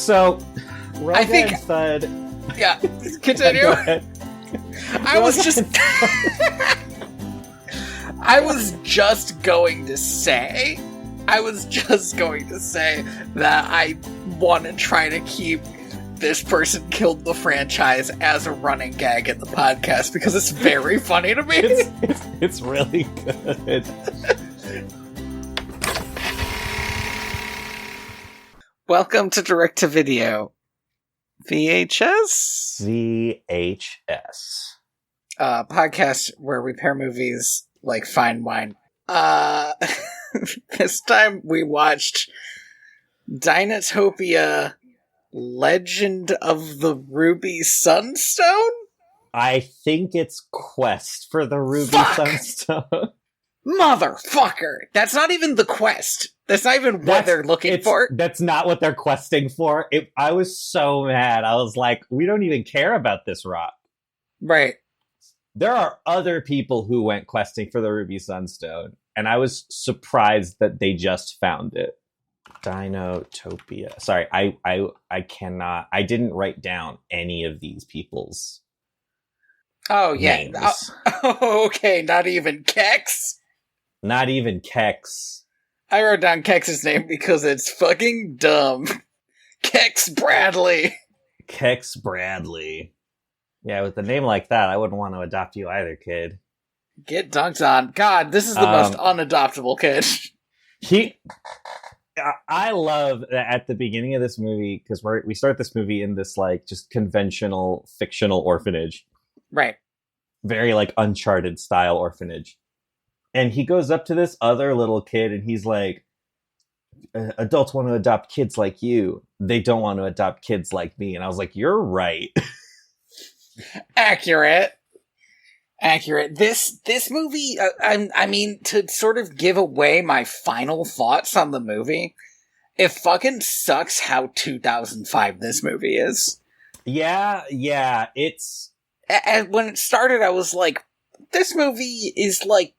So, I think Thud. Yeah, continue. Go ahead. I was just going to say that I want to try to keep This Person Killed the Franchise as a running gag at the podcast because it's very funny to me. It's really good. Welcome to Direct to Video. VHS? VHS. Podcast where we pair movies like fine wine. This time we watched Dinotopia, Legend of the Ruby Sunstone? I think it's Quest for the Ruby Sunstone. Motherfucker! That's not even the quest. That's not even what they're looking for. That's not what they're questing for. I was so mad. I was like, we don't even care about this rock. Right. There are other people who went questing for the Ruby Sunstone, and I was surprised that they just found it. Dinotopia. Sorry, I cannot. I didn't write down any of these people's names. Oh, okay, not even Kex? Not even Kex. I wrote down Kex's name because it's fucking dumb. Kex Bradley. Kex Bradley. Yeah, with a name like that, I wouldn't want to adopt you either, kid. Get dunked on. God, this is the most unadoptable kid. I love that at the beginning of this movie, because we start this movie in this like just conventional fictional orphanage. Right. Very like Uncharted style orphanage. And he goes up to this other little kid and he's like, adults want to adopt kids like you. They don't want to adopt kids like me. And I was like, you're right. Accurate. This movie, I mean, to sort of give away my final thoughts on the movie, it fucking sucks how 2005 this movie is. Yeah, it's... And when it started, I was like, this movie is, like,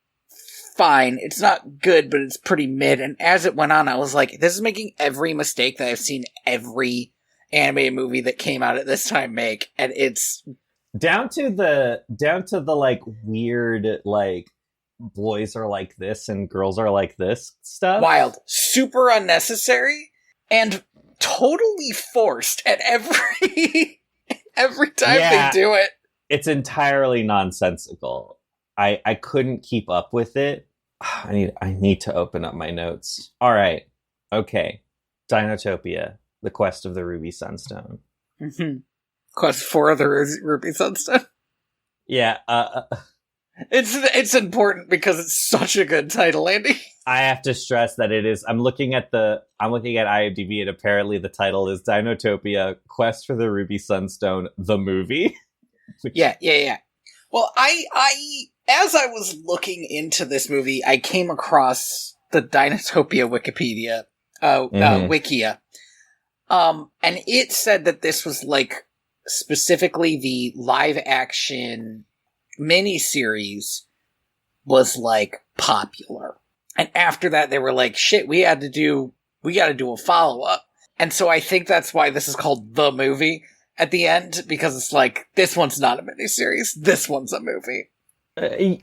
fine. It's not good, but it's pretty mid. And as it went on, I was like, this is making every mistake that I've seen every animated movie that came out at this time make. And it's... Down to the like weird like boys are like this and girls are like this stuff. Wild, super unnecessary, and totally forced at every time they do it. It's entirely nonsensical. I couldn't keep up with it. I need to open up my notes. All right, okay. Dinotopia, the quest of the Ruby Sunstone. Mm-hmm. Quest for the Ruby Sunstone. Yeah, it's important because it's such a good title, Andy. I have to stress that it is. I'm looking at IMDb, and apparently the title is Dinotopia: Quest for the Ruby Sunstone, the movie. Yeah. Well, I as I was looking into this movie, I came across the Dinotopia Wikipedia, Wikia, and it said that this was like. Specifically, the live-action miniseries was, like, popular. And after that, they were like, shit, we gotta do a follow-up. And so I think that's why this is called The Movie at the end, because it's like, this one's not a miniseries, this one's a movie.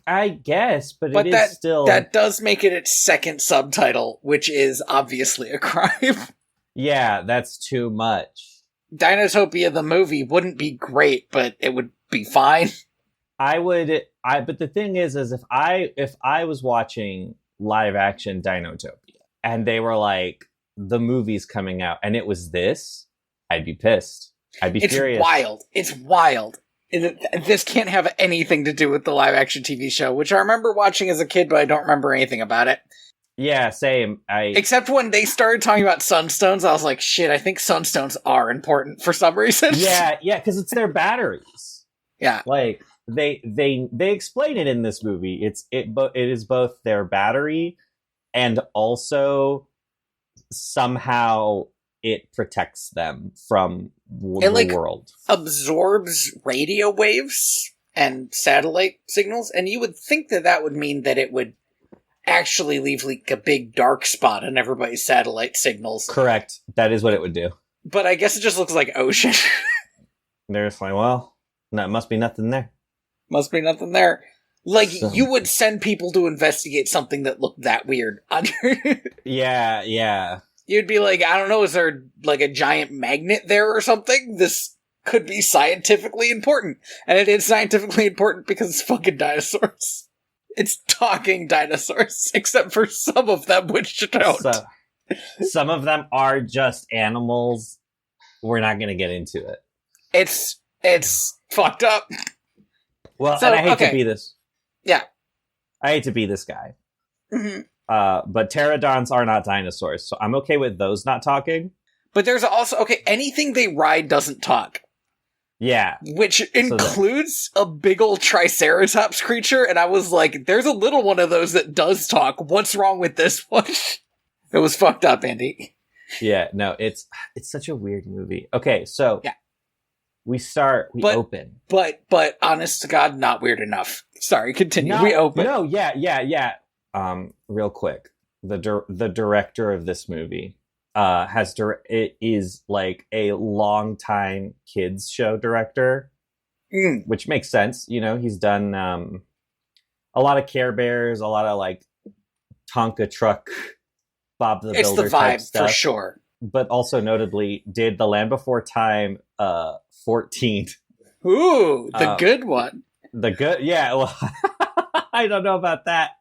I guess, but it is still... That does make it its second subtitle, which is obviously a crime. Yeah, that's too much. Dinotopia the movie wouldn't be great, but it would be fine. But the thing is if I was watching live action Dinotopia and they were like, the movie's coming out and it was this, I'd be pissed. I'd be furious. It's wild. This can't have anything to do with the live action TV show, which I remember watching as a kid, but I don't remember anything about it. Yeah, same. Except when they started talking about sunstones, I was like, shit, I think sunstones are important for some reason. Yeah, because it's their batteries. Yeah. Like, they explain it in this movie. It is both their battery and also somehow it protects them from the world. Absorbs radio waves and satellite signals, and you would think that would mean that it would actually leave like a big dark spot on everybody's satellite signals. Correct. That is what it would do. But I guess it just looks like ocean. They're just like, well, no, must be nothing there. Must be nothing there. Like, So- you would send people to investigate something that looked that weird. Yeah. You'd be like, I don't know, is there like a giant magnet there or something? This could be scientifically important. And it is scientifically important because it's fucking dinosaurs. It's talking dinosaurs, except for some of them which don't. So, some of them are just animals. We're not going to get into it. It's fucked up. Well, So, and I hate okay. to be this. Yeah. I hate to be this guy. Mm-hmm. But pterodons are not dinosaurs, so I'm okay with those not talking. But there's also, anything they ride doesn't talk. Yeah. Which includes a big old triceratops creature, and I was like, there's a little one of those that does talk. What's wrong with this one? It was fucked up, Andy. Yeah, no, it's such a weird movie. Okay, so yeah. we open. But honest to God, not weird enough. Sorry, continue. We open. No, yeah. Real quick, the director of this movie it is like a longtime kids show director, which makes sense. You know, he's done a lot of Care Bears, a lot of like Tonka Truck, Bob the Builder. It's the vibe stuff, for sure. But also notably did The Land Before Time 14. Ooh, the good one. The good, yeah. Well, I don't know about that,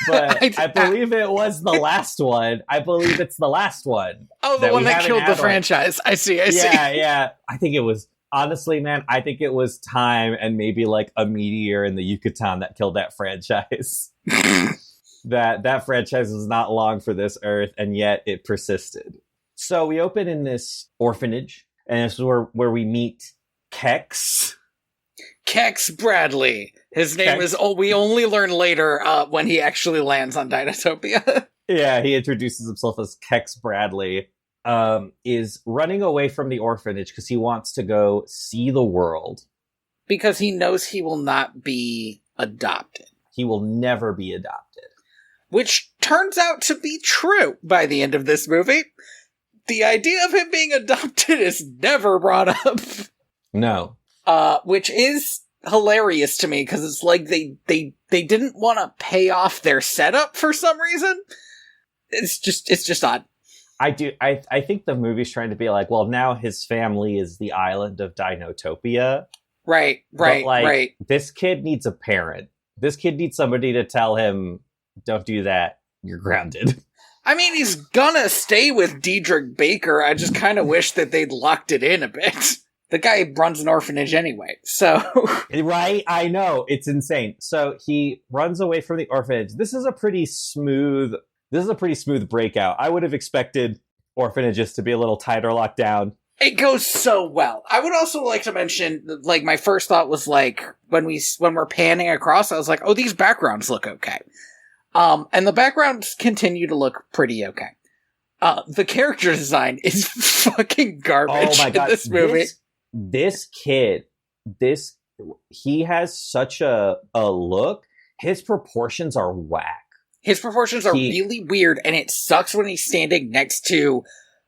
but I believe it was the last one. I believe it's the last one. Oh, the one that killed the franchise. I see. Yeah. I think it was, honestly, man, I think it was time and maybe like a meteor in the Yucatan that killed that franchise. that franchise was not long for this earth, and yet it persisted. So we open in this orphanage, and this is where we meet Kex. Kex Bradley. His name is, we only learn later when he actually lands on Dinotopia. Yeah, he introduces himself as Kex Bradley. Is running away from the orphanage because he wants to go see the world. Because he knows he will not be adopted. He will never be adopted. Which turns out to be true by the end of this movie. The idea of him being adopted is never brought up. No. Which is hilarious to me, because it's like they didn't want to pay off their setup for some reason. It's just odd. I think the movie's trying to be like, well, now his family is the island of Dinotopia. Right. This kid needs a parent. This kid needs somebody to tell him, don't do that, you're grounded. I mean, he's gonna stay with Diedrich Baker. I just kind of wish that they'd locked it in a bit. The guy runs an orphanage anyway, so... Right? I know. It's insane. So he runs away from the orphanage. This is a pretty smooth breakout. I would have expected orphanages to be a little tighter locked down. It goes so well. I would also like to mention, like, my first thought was, like, when we're panning across, I was like, oh, these backgrounds look okay. And the backgrounds continue to look pretty okay. The character design is fucking garbage in this movie. This kid, he has such a look. His proportions are whack. His proportions are really weird, and it sucks when he's standing next to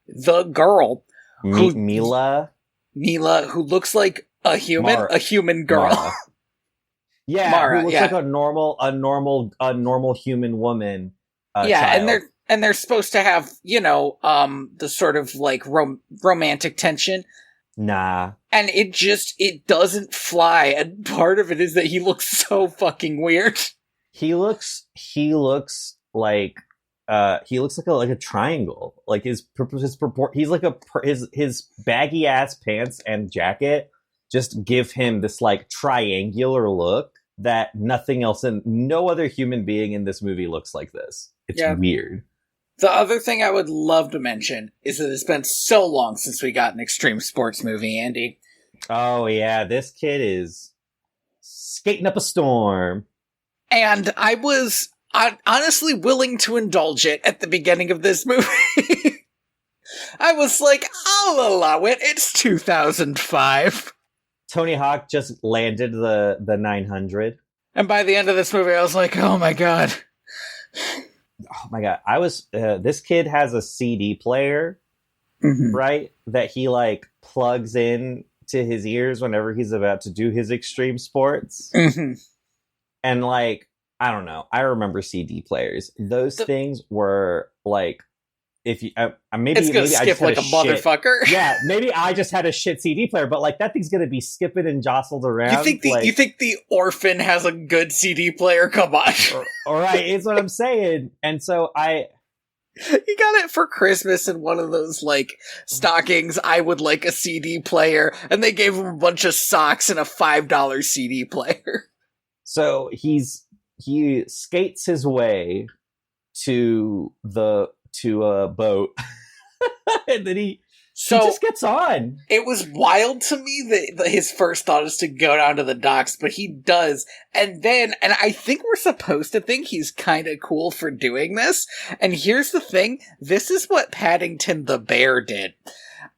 the girl. Mila, who looks like a human girl. Mara. Yeah, Mara, who looks like a normal human woman. Child. and they're supposed to have, the sort of like romantic tension. Nah. And it doesn't fly, and part of it is that he looks so fucking weird. He looks like a triangle. Like his baggy ass pants and jacket just give him this like triangular look that nothing else and no other human being in this movie looks like this. It's weird. The other thing I would love to mention is that it's been so long since we got an extreme sports movie, Andy. Oh yeah, this kid is skating up a storm. And I was honestly willing to indulge it at the beginning of this movie. I was like, I'll allow it. It's 2005. Tony Hawk just landed the 900. And by the end of this movie, I was like, oh my god. Oh my god. I was, this kid has a CD player right? That he like plugs in to his ears whenever he's about to do his extreme sports. And like, I don't know. I remember CD players. Those things were like, if you maybe it's gonna maybe skip I just like a motherfucker. Yeah, maybe I just had a shit CD player, but like that thing's gonna be skipping and jostled around. You think the Orphan has a good CD player? Come on. All right, it's what I'm saying. And so he got it for Christmas in one of those like stockings. I would like a CD player, and they gave him a bunch of socks and a $5 CD player. So he skates his way to a boat, and then he just gets on. It was wild to me that his first thought is to go down to the docks, but he does. And I think we're supposed to think he's kind of cool for doing this. And here's the thing. This is what Paddington the Bear did.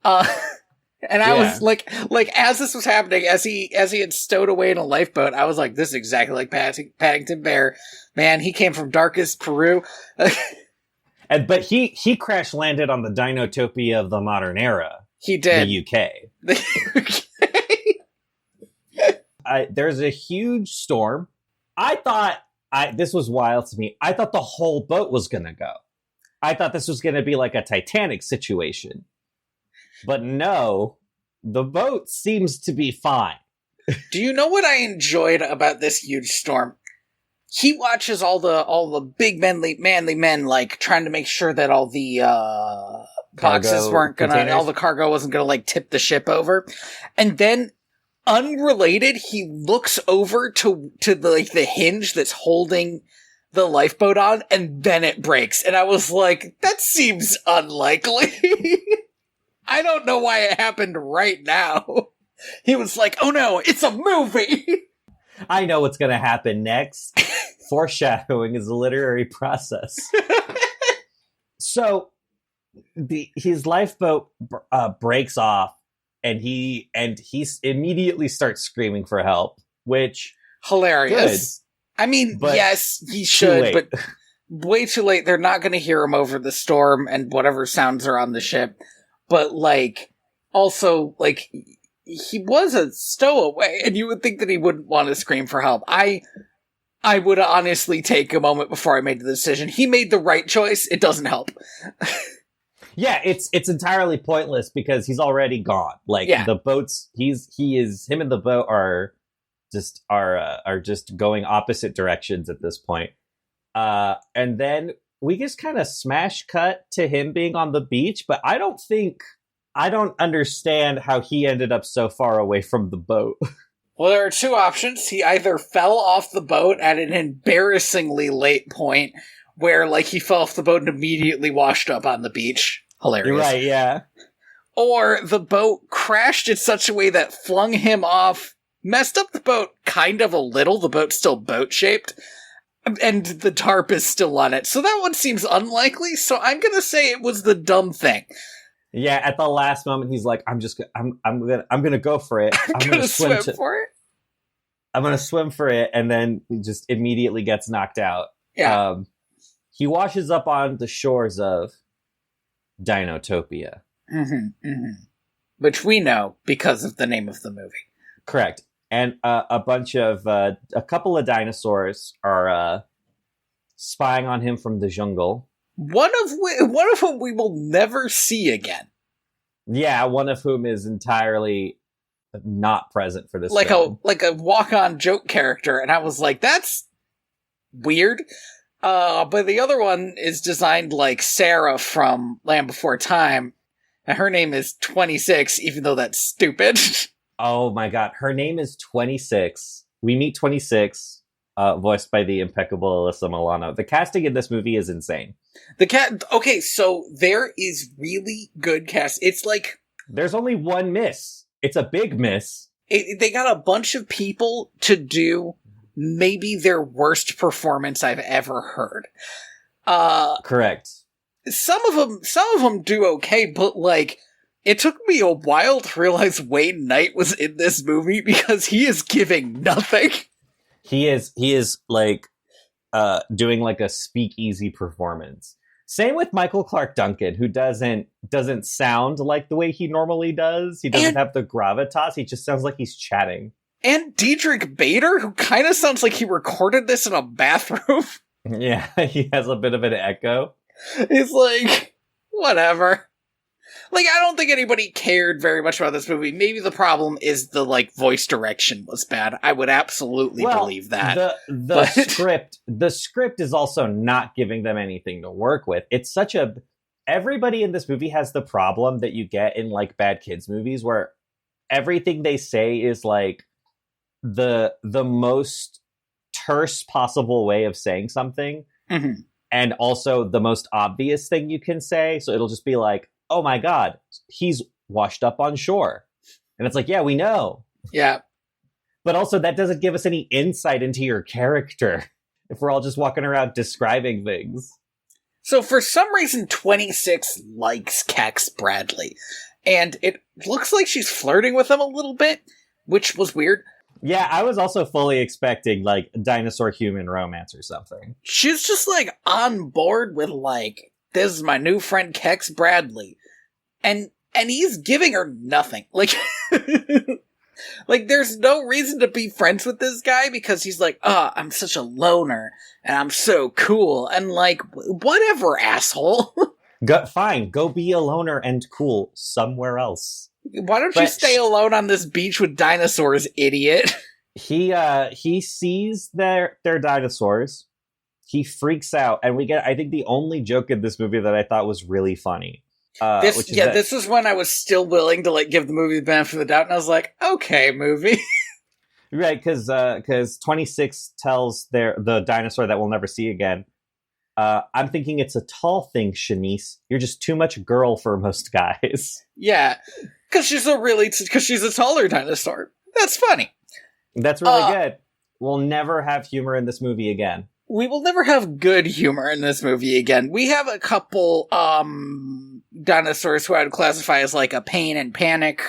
And I was like, as this was happening, as he had stowed away in a lifeboat, I was like, this is exactly like Paddington Bear. Man, he came from darkest Peru. But he crash landed on the Dinotopia of the modern era. He did. The UK. There's a huge storm. I thought this was wild to me. I thought the whole boat was going to go. I thought this was going to be like a Titanic situation. But no, the boat seems to be fine. Do you know what I enjoyed about this huge storm? He watches all the big manly men like trying to make sure that all the boxes weren't gonna, all the cargo wasn't gonna like tip the ship over, and then unrelated, he looks over to the hinge that's holding the lifeboat on, and then it breaks, and I was like, that seems unlikely. I don't know why it happened right now. He was like, oh no, it's a movie. I know what's going to happen next. Foreshadowing is a literary process. So his lifeboat breaks off, and he immediately starts screaming for help, which hilarious. Good. I mean, yes, he should, but way too late. They're not going to hear him over the storm and whatever sounds are on the ship. But like, also like, he was a stowaway, and you would think that he wouldn't want to scream for help. I would honestly take a moment before I made the decision. He made the right choice. It doesn't help. Yeah, it's entirely pointless because he's already gone. Like the boats, him and the boat are just going opposite directions at this point. And then we just kind of smash cut to him being on the beach, but I don't understand how he ended up so far away from the boat. Well, there are two options. He either fell off the boat at an embarrassingly late point where, like, he fell off the boat and immediately washed up on the beach. Hilarious. You're right, yeah. Or the boat crashed in such a way that flung him off, messed up the boat kind of a little. The boat's still boat-shaped, and the tarp is still on it. So that one seems unlikely, so I'm gonna say it was the dumb thing. Yeah, at the last moment, he's like, "I'm gonna go for it. I'm gonna swim for it. I'm gonna swim for it," and then he just immediately gets knocked out. Yeah, he washes up on the shores of Dinotopia, which we know because of the name of the movie. Correct, and a couple of dinosaurs are spying on him from the jungle. One of whom we will never see again. Yeah, one of whom is entirely not present for this film. Like a walk-on joke character, and I was like, that's weird. But the other one is designed like Sarah from Land Before Time, and her name is 26, even though that's stupid. Oh my god, her name is 26. We meet 26. Voiced by the impeccable Alyssa Milano. The casting in this movie is insane. Okay, so there is really good cast. It's like there's only one miss. It's a big miss. They got a bunch of people to do maybe their worst performance I've ever heard. Correct. Some of them do okay, but like it took me a while to realize Wayne Knight was in this movie because he is giving nothing. He is like doing like a speakeasy performance. Same with Michael Clark Duncan, who doesn't sound like the way he normally does. He doesn't have the gravitas. He just sounds like he's chatting. And Diedrich Bader, who kind of sounds like he recorded this in a bathroom. Yeah, he has a bit of an echo. He's like, whatever. Like, I don't think anybody cared very much about this movie. Maybe the problem is the, like, voice direction was bad. I would absolutely believe that. The script is also not giving them anything to work with. It's such a... Everybody in this movie has the problem that you get in, like, bad kids movies, where everything they say is, like, the most terse possible way of saying something, and also the most obvious thing you can say. So it'll just be like, oh my god, he's washed up on shore. And it's like, yeah, we know. Yeah. But also that doesn't give us any insight into your character if we're all just walking around describing things. So for some reason, 26 likes Cax Bradley. And it looks like she's flirting with him a little bit, which was weird. Yeah, I was also fully expecting, like, dinosaur-human romance or something. She's just, like, on board with, like, this is my new friend Cax Bradley. And he's giving her nothing. Like, like, there's no reason to be friends with this guy because he's like, I'm such a loner, and I'm so cool. And, like, whatever, asshole. Fine, go be a loner and cool somewhere else. Why don't you stay alone on this beach with dinosaurs, idiot? He sees their dinosaurs. He freaks out, and we get, I think, the only joke in this movie that I thought was really funny. This was when I was still willing to, like, give the movie the benefit of the doubt, and I was like, okay, movie. Right, because 26 tells the dinosaur that we'll never see again, I'm thinking it's a tall thing, Shanice. You're just too much girl for most guys. Yeah, because she's a taller dinosaur. That's funny. That's really good. We'll never have humor in this movie again. We will never have good humor in this movie again. We have a couple dinosaurs who I would classify as like a Pain and Panic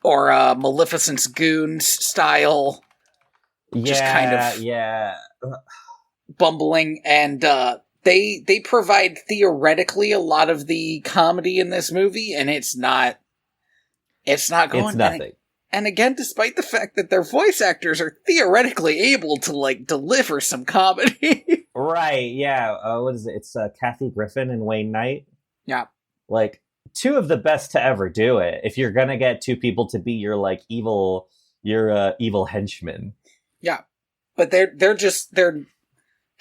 or a Maleficent's Goons style. Just kind of bumbling, and they provide theoretically a lot of the comedy in this movie, and it's not going. It's nothing. And again, despite the fact that their voice actors are theoretically able to, like, deliver some comedy. Right, yeah. What is it? It's Kathy Griffin and Wayne Knight. Yeah. Like, two of the best to ever do it. If you're gonna get two people to be your, like, evil henchmen. Yeah. But they're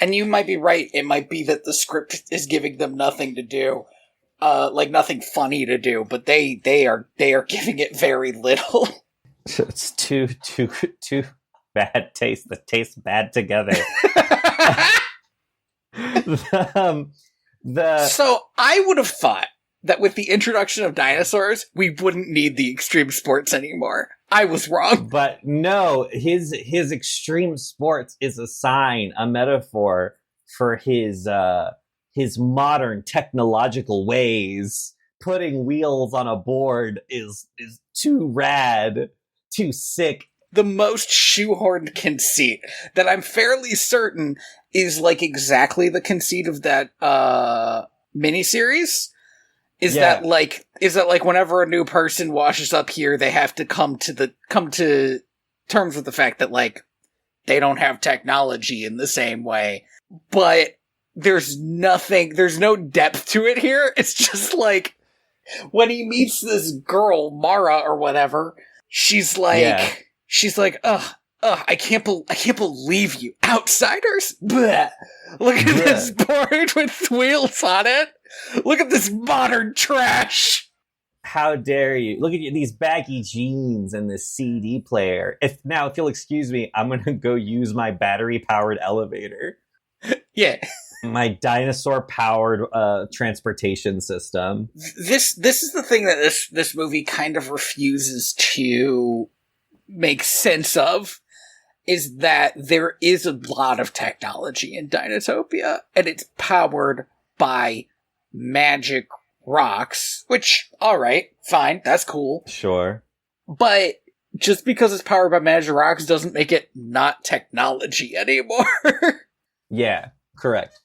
and you might be right, it might be that the script is giving them nothing to do. Like, nothing funny to do, but they are giving it very little. It's too bad taste that tastes bad together. So I would have thought that with the introduction of dinosaurs, we wouldn't need the extreme sports anymore. I was wrong. But no, his extreme sports is a sign, a metaphor for his modern technological ways. Putting wheels on a board is too rad. Too sick. The most shoehorned conceit that I'm fairly certain is like exactly the conceit of that miniseries. Is that like whenever a new person washes up here, they have to come to terms with the fact that, like, they don't have technology in the same way. But there's no depth to it here. It's just like when he meets this girl, Mara or whatever. She's like, I can't believe you outsiders. Bleh. Look at this board with wheels on it. Look at this modern trash. How dare you? Look at these baggy jeans and this CD player. If you'll excuse me, I'm gonna go use my battery-powered elevator. Yeah. My dinosaur-powered transportation system. This is the thing that this movie kind of refuses to make sense of, is that there is a lot of technology in Dinotopia, and it's powered by magic rocks, which, alright, fine, that's cool. Sure. But just because it's powered by magic rocks doesn't make it not technology anymore. Yeah, correct.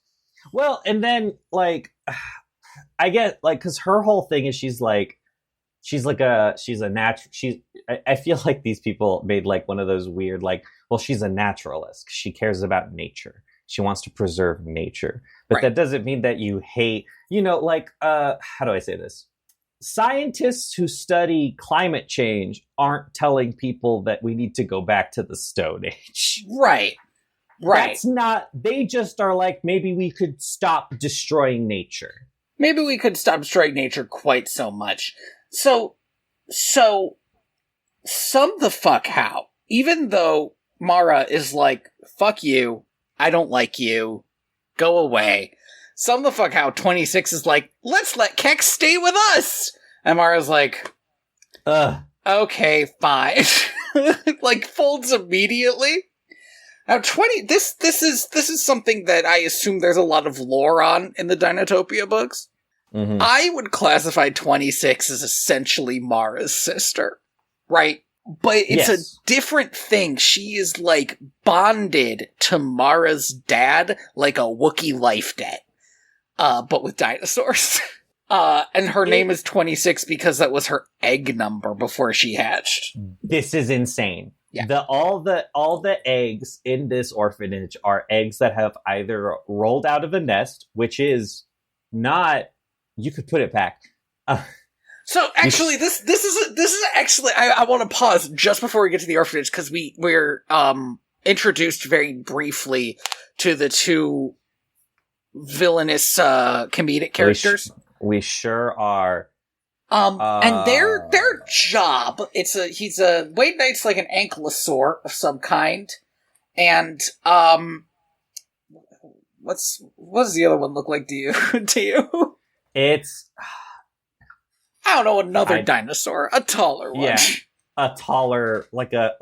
Well, and then like I get like because her whole thing is she's a natural I feel like these people made like one of those weird like, well, she's a naturalist, she cares about nature, she wants to preserve nature, but Right. that doesn't mean that you hate, like how do I say this, scientists who study climate change aren't telling people that we need to go back to the Stone Age. Right. That's not, they just are like, maybe we could stop destroying nature. Maybe we could stop destroying nature quite so much. So, sum the fuck how. Even though Mara is like, fuck you, I don't like you, go away. Sum the fuck how 26 is like, let's let Kex stay with us! And Mara's like, okay, fine. Like, folds immediately. Now, this is something that I assume there's a lot of lore on in the Dinotopia books. Mm-hmm. I would classify 26 as essentially Mara's sister, right? But it's a different thing. She is, like, bonded to Mara's dad like a Wookiee life debt, but with dinosaurs. And her name is 26 because that was her egg number before she hatched. This is insane. Yeah. All the eggs in this orphanage are eggs that have either rolled out of a nest, which is not. You could put it back. So actually, this is actually. I want to pause just before we get to the orphanage because we're introduced very briefly to the two villainous comedic characters. We sure are. And their job, Wade Knight's like an ankylosaur of some kind, and what does the other one look like to you? It's I don't know, another dinosaur, a taller one. Yeah, a taller, like a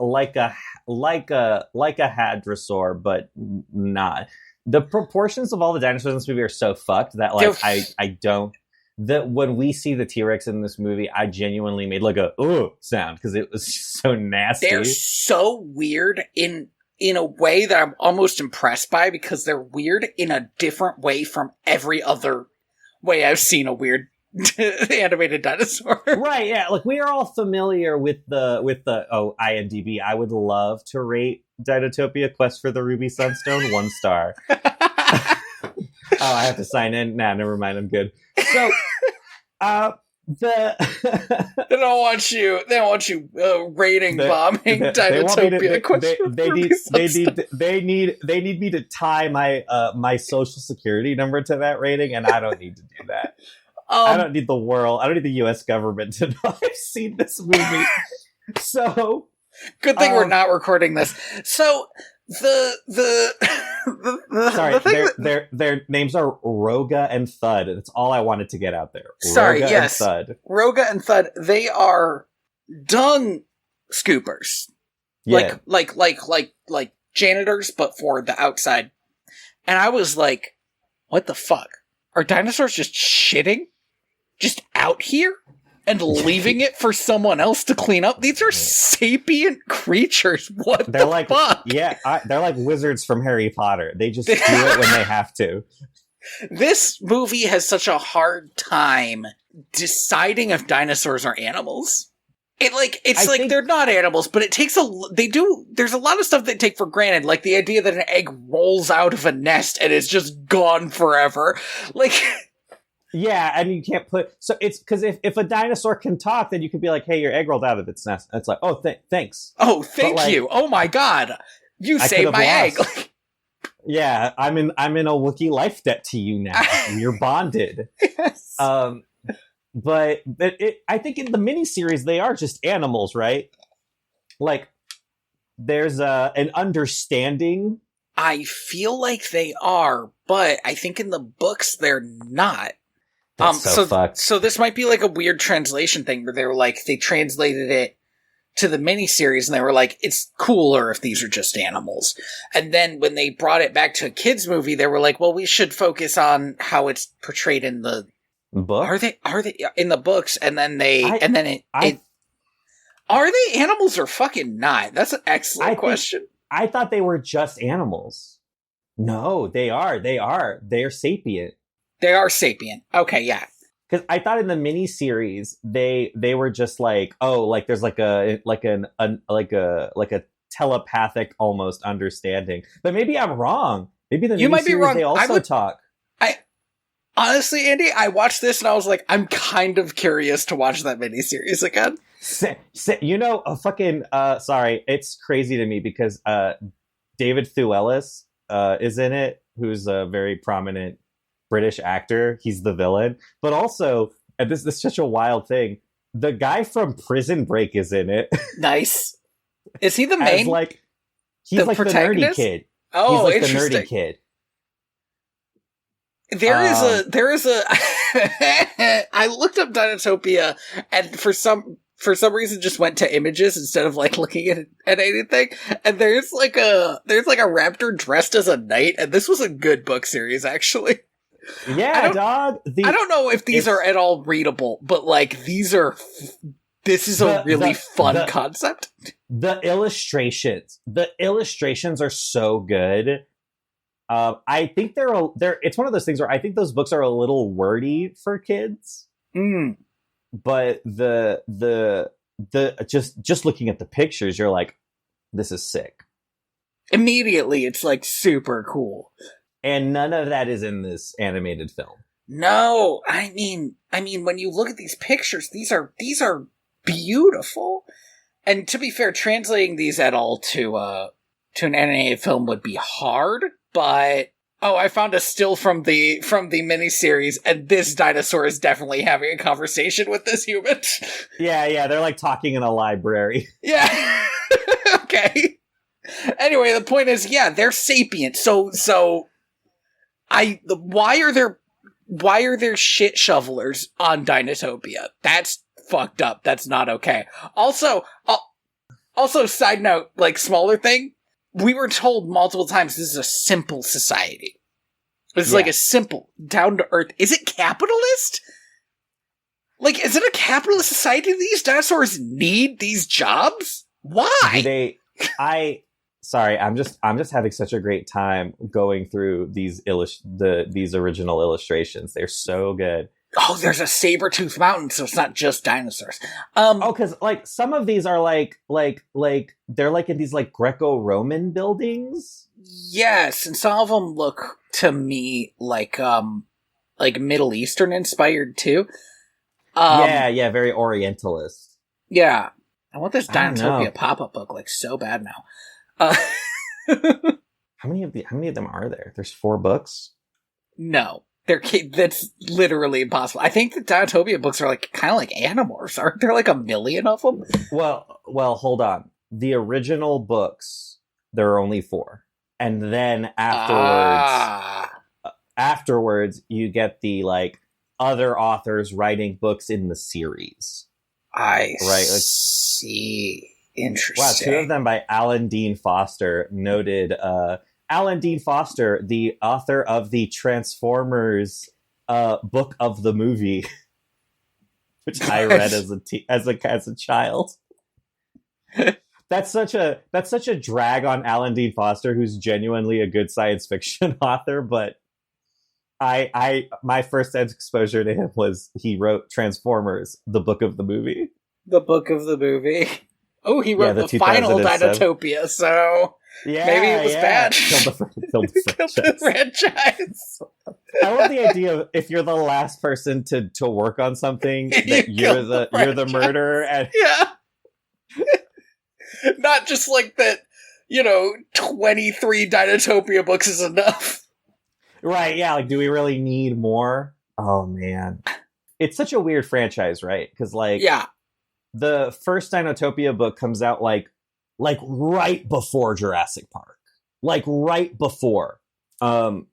hadrosaur, but not. The proportions of all the dinosaurs in this movie are so fucked that like I don't. That when we see the T-Rex in this movie, I genuinely made like a sound because it was so nasty. They're so weird in a way that I'm almost impressed by because they're weird in a different way from every other way I've seen a weird animated dinosaur. Right, yeah. Like we are all familiar with the IMDb. I would love to rate Dinotopia Quest for the Ruby Sunstone 1 star. I have to sign in. Nah, never mind. I'm good. So, they don't want you rating bombing Dinotopia. They need me to tie my social security number to that rating, and I don't need to do that. I don't need the world. I don't need the U.S. government to know I've seen this movie. So, good thing we're not recording this. So. Their names are Roga and Thud. That's all I wanted to get out there. Roga and Thud. Roga and Thud. They are dung scoopers. Yeah. Like janitors, but for the outside. And I was like, what the fuck? Are dinosaurs just shitting? Just out here? And leaving it for someone else to clean up? These are sapient creatures. What they're the fuck? Yeah, they're like wizards from Harry Potter. They just do it when they have to. This movie has such a hard time deciding if dinosaurs are animals. They're not animals, but it takes there's a lot of stuff they take for granted, like the idea that an egg rolls out of a nest and is just gone forever. Like... Yeah, and you can't so it's because if a dinosaur can talk, then you could be like, hey, your egg rolled out of its nest. And it's like, oh, thanks. Oh, thank you. Oh my god. You saved my egg. Yeah, I'm in a Wookiee life debt to you now. We're bonded. Yes. But I think in the miniseries, they are just animals, right? Like, there's an understanding. I feel like they are, but I think in the books, they're not. That's so fucked. So this might be like a weird translation thing where they were like, they translated it to the miniseries and they were like, it's cooler if these are just animals. And then when they brought it back to a kids movie, they were like, well, we should focus on how it's portrayed in the book. Are they in the books? And then are they animals or fucking not? That's an excellent question. I thought they were just animals. No, they are. They are sapient. They are sapient. Okay, yeah. Because I thought in the miniseries they were just like, oh, like there's like a telepathic almost understanding. But maybe I'm wrong. Maybe the You might be miniseries wrong. they also talk. I honestly, Andy, I watched this and I was like, I'm kind of curious to watch that miniseries again. You know, a fucking sorry, it's crazy to me because David Thewlis is in it, who's a very prominent British actor. He's the villain, but also, and this is such a wild thing, the guy from Prison Break is in it. Nice. Is he the main? He's the like the nerdy kid. Oh, he's like interesting. The nerdy kid. There is a I looked up Dinotopia and for some reason just went to images instead of like looking at anything. And there's like a raptor dressed as a knight, and this was a good book series actually. Yeah, dog. I don't know if these are at all readable, but like this is a really fun concept. The illustrations are so good. I think they're. It's one of those things where I think those books are a little wordy for kids. But the just looking at the pictures, you're like, this is sick. Immediately, it's like super cool. And none of that is in this animated film. No, I mean, when you look at these pictures, these are beautiful. And to be fair, translating these at all to an animated film would be hard. But I found a still from the miniseries, and this dinosaur is definitely having a conversation with this human. Yeah, they're like talking in a library. Yeah. Okay. Anyway, the point is, yeah, they're sapient. So. Why are there shit shovelers on Dinotopia? That's fucked up. That's not okay. Also, side note, like smaller thing, we were told multiple times this is a simple society. This is like a simple, down to earth. Is it capitalist? Like, is it a capitalist society? These dinosaurs need these jobs? Why? Sorry, I'm just having such a great time going through these original illustrations. They're so good. Oh, there's a saber-toothed mountain, so it's not just dinosaurs. Because like some of these are like they're like in these like Greco-Roman buildings. Yes, and some of them look to me like Middle Eastern inspired too. Yeah, very Orientalist. Yeah, I want this Dinotopia pop-up book like so bad now. How many of them are there? There's 4 books. No, that's literally impossible. I think the Dinotopia books are like kind of like Animorphs. Aren't there like 1 million of them? Well, hold on. The original books, there are only 4, and then afterwards, you get the like other authors writing books in the series. See. Interesting. Wow, 2 of them by Alan Dean Foster, noted Alan Dean Foster, the author of the Transformers book of the movie, which I read as a child. That's such a drag on Alan Dean Foster, who's genuinely a good science fiction author, but my first exposure to him was he wrote Transformers, the book of the movie. The book of the movie. Oh, he wrote the final Dinotopia, so maybe it was bad. Killed the franchise. I love the idea of if you're the last person to work on something, that you're the murderer. And yeah. Not just like that, 23 Dinotopia books is enough. Right, yeah, like do we really need more? Oh man. It's such a weird franchise, right? Because yeah. The first Dinotopia book comes out like right before Jurassic Park, like right before, and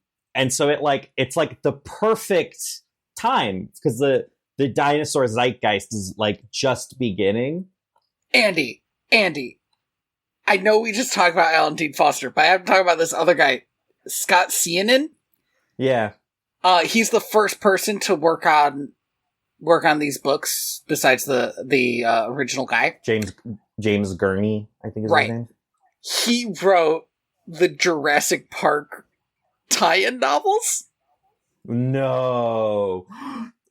so it's like the perfect time because the dinosaur zeitgeist is like just beginning. Andy, I know we just talked about Alan Dean Foster, but I have to talk about this other guy, Scott Cianin. Yeah, he's the first person to work on these books besides the original guy. James Gurney, I think is his name. He wrote the Jurassic Park tie-in novels? No.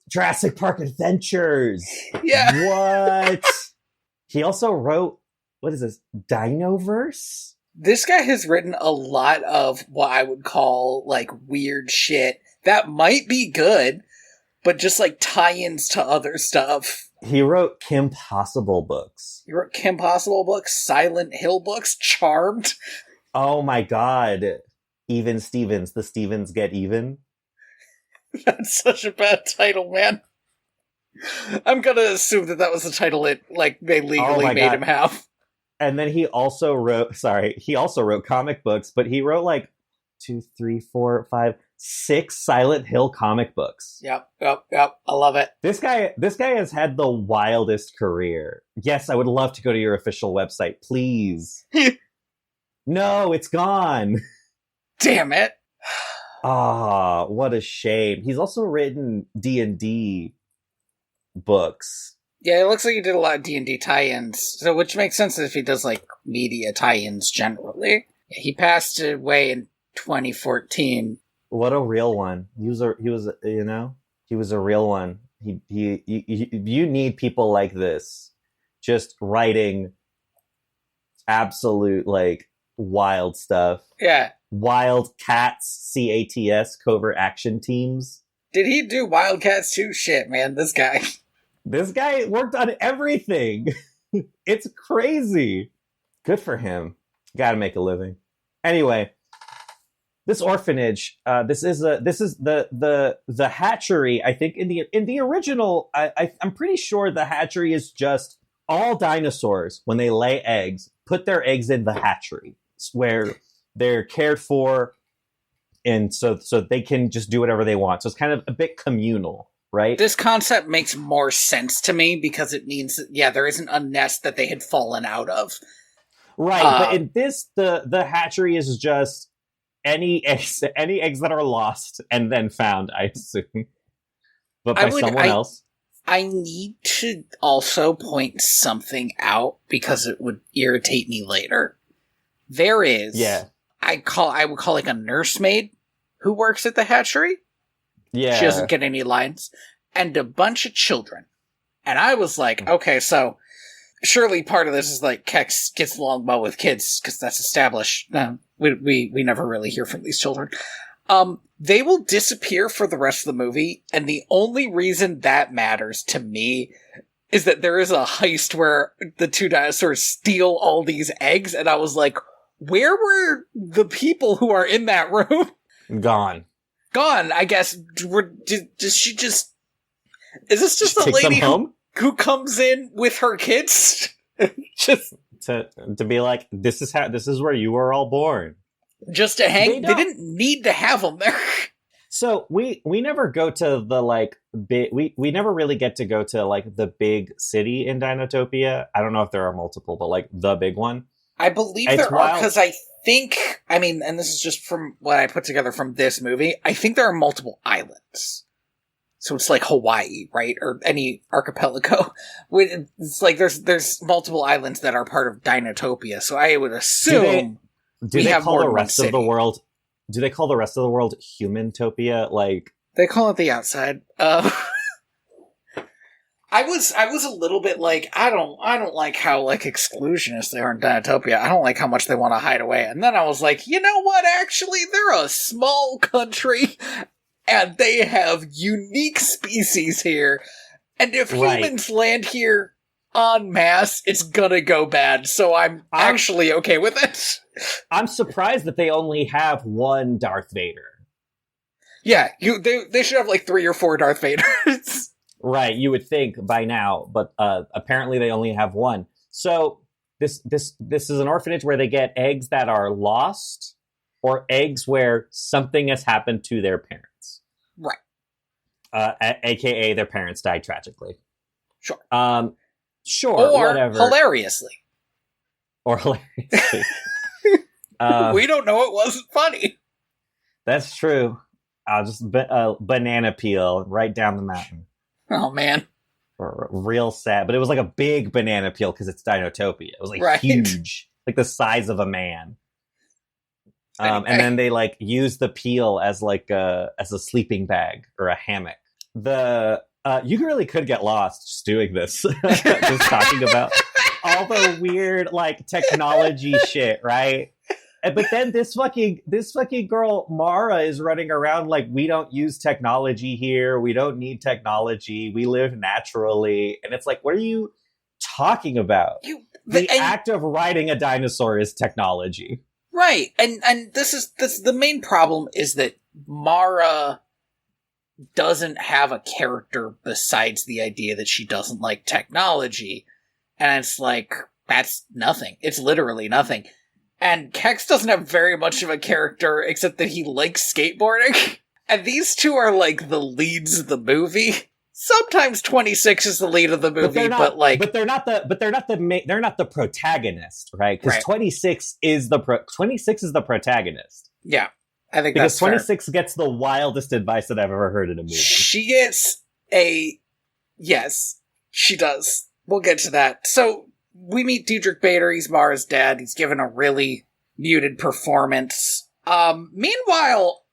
Jurassic Park Adventures. Yeah. What? He also wrote, what is this? Dinoverse? This guy has written a lot of what I would call, like, weird shit that might be good, but just, like, tie-ins to other stuff. He wrote Kim Possible books. He wrote Kim Possible books, Silent Hill books, Charmed. Oh my god. Even Stevens. The Stevens Get Even. That's such a bad title, man. I'm gonna assume that was the title they legally made him have. And then he also wrote comic books, but he wrote like 2, 3, 4, 5, 6 Silent Hill comic books. Yep. I love it. This guy has had the wildest career. Yes, I would love to go to your official website, please. No, it's gone. Damn it. Ah, what a shame. He's also written D&D books. Yeah, it looks like he did a lot of D&D tie-ins, so which makes sense if he does, like, media tie-ins generally. He passed away in 2014. What a real one. He was a real one. You need people like this, just writing absolute, like, wild stuff. Yeah. Wildcats, CATS, covert action teams. Did he do Wildcats too? Shit, man, this guy. This guy worked on everything. It's crazy. Good for him. Got to make a living. Anyway, this orphanage. This is the hatchery. I think in the original, I'm pretty sure the hatchery is just all dinosaurs when they lay eggs put their eggs in the hatchery where they're cared for, and so they can just do whatever they want. So it's kind of a bit communal. Right? This concept makes more sense to me because it means that, yeah, there isn't a nest that they had fallen out of. Right, but in this, the hatchery is just any eggs that are lost and then found, I assume. But by someone else. I need to also point something out because it would irritate me later. There is, I would call like a nursemaid who works at the hatchery. Yeah. She doesn't get any lines. And a bunch of children. And I was like, okay, so surely part of this is like Kex gets along well with kids, because that's established. We never really hear from these children. They will disappear for the rest of the movie, and the only reason that matters to me is that there is a heist where the two dinosaurs steal all these eggs, and I was like, where were the people who are in that room? Gone, I guess. Does she just... Is this just a lady who comes in with her kids? Just to be like, this is where you were all born. Just to hang? They didn't need to have them there. So we never go to the, like, big... We never really get to go to, like, the big city in Dinotopia. I don't know if there are multiple, but, like, the big one. I believe there are, because I think, I mean, and this is just from what I put together from this movie, I think there are multiple islands. So it's like Hawaii, right? Or any archipelago. It's like there's multiple islands that are part of Dinotopia, so I would assume do they call the rest of the world... Do they call the rest of the world Humantopia? Like, they call it the outside. I was a little bit like, I don't like how, like, exclusionist they are in Dinotopia. I don't like how much they want to hide away. And then I was like, you know what? Actually, they're a small country, and they have unique species here. And if humans land here en masse, it's gonna go bad. So I'm actually okay with it. I'm surprised that they only have one Darth Vader. Yeah, they should have like 3 or 4 Darth Vaders. Right, you would think by now, but apparently they only have one. So this is an orphanage where they get eggs that are lost, or eggs where something has happened to their parents. Right. AKA their parents died tragically. Sure. Sure, or whatever. Hilariously. We don't know it wasn't funny. That's true. I'll just banana peel right down the mountain. Oh, man. Real sad. But it was like a big banana peel because it's Dinotopia. It was like huge. Like the size of a man. And then they like use the peel as like as a sleeping bag or a hammock. You really could get lost just doing this, just talking about all the weird like technology shit, right? But then this fucking girl Mara is running around like, we don't use technology here. We don't need technology. We live naturally. And it's like, what are you talking about? The act of riding a dinosaur is technology. Right. And this is the main problem is that Mara doesn't have a character besides the idea that she doesn't like technology. And it's like, that's nothing. It's literally nothing. And Kex doesn't have very much of a character except that he likes skateboarding. And these two are like the leads of the movie. Sometimes 26 is the lead of the movie, but they're not the protagonist, right? Because 26 is the protagonist. Yeah, I think because that's 26 fair. Gets the wildest advice that I've ever heard in a movie. She gets yes, she does. We'll get to that. So we meet Diedrich Bader. He's Mara's dad. He's given a really muted performance. Meanwhile,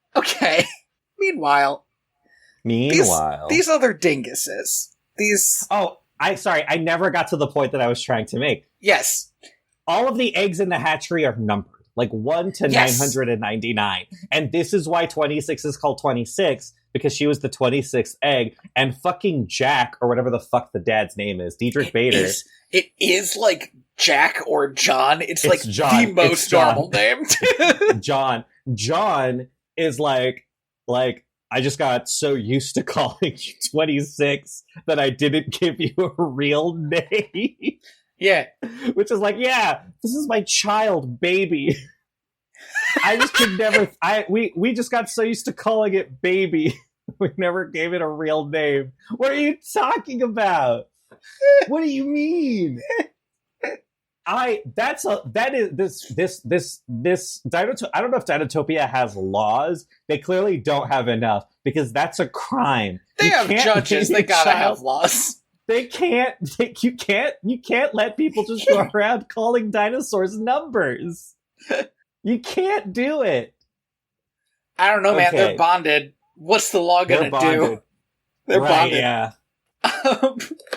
these other dinguses. I never got to the point that I was trying to make. Yes. All of the eggs in the hatchery are numbered, like 1 to 999. And this is why 26 is called 26, because she was the 26th egg, and fucking Jack, or whatever the fuck the dad's name is, Diedrich Bader. It is like Jack or John. It's like John. The most normal name. John is like, I just got so used to calling you 26 that I didn't give you a real name. Yeah. Which is like, yeah, this is my child, baby. I just could never, we just got so used to calling it baby. We never gave it a real name. What are you talking about? What do you mean? I don't know if Dinotopia has laws. They clearly don't have enough, because that's a crime. They have judges. They gotta have laws. You can't let people just go around calling dinosaurs numbers. You can't do it. I don't know, man. They're bonded. What's the law gonna do? They're bonded. Yeah.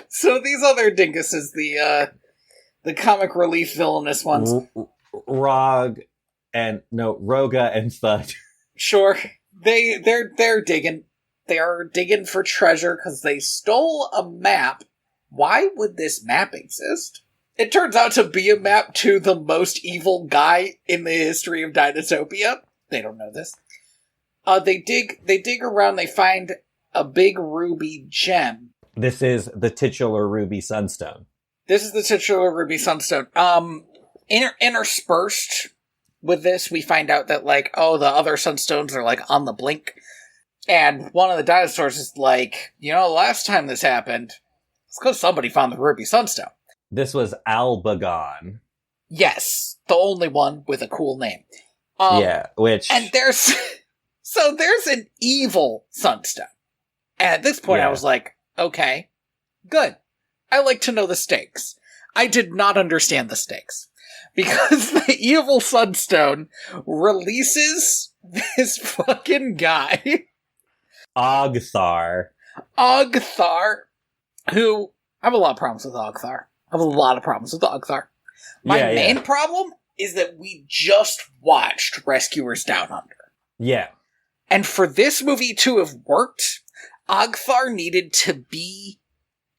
So these other dinguses, the comic relief villainous ones, Roga and Thud. Sure, they're digging. They are digging for treasure because they stole a map. Why would this map exist? It turns out to be a map to the most evil guy in the history of Dinotopia. They don't know this. They dig around. They find a big ruby gem. This is the titular ruby sunstone. This is the titular ruby sunstone. Interspersed with this, we find out that, like, the other sunstones are, like, on the blink. And one of the dinosaurs is like, the last time this happened, it's because somebody found the ruby sunstone. This was Albagon. Yes, the only one with a cool name. And there's an evil sunstone. And at this point, I was like, okay, good. I like to know the stakes. I did not understand the stakes. Because the evil sunstone releases this fucking guy. Ogthar, who... I have a lot of problems with Ogthar. My main problem is that we just watched Rescuers Down Under. Yeah. And for this movie to have worked, Ogthar needed to be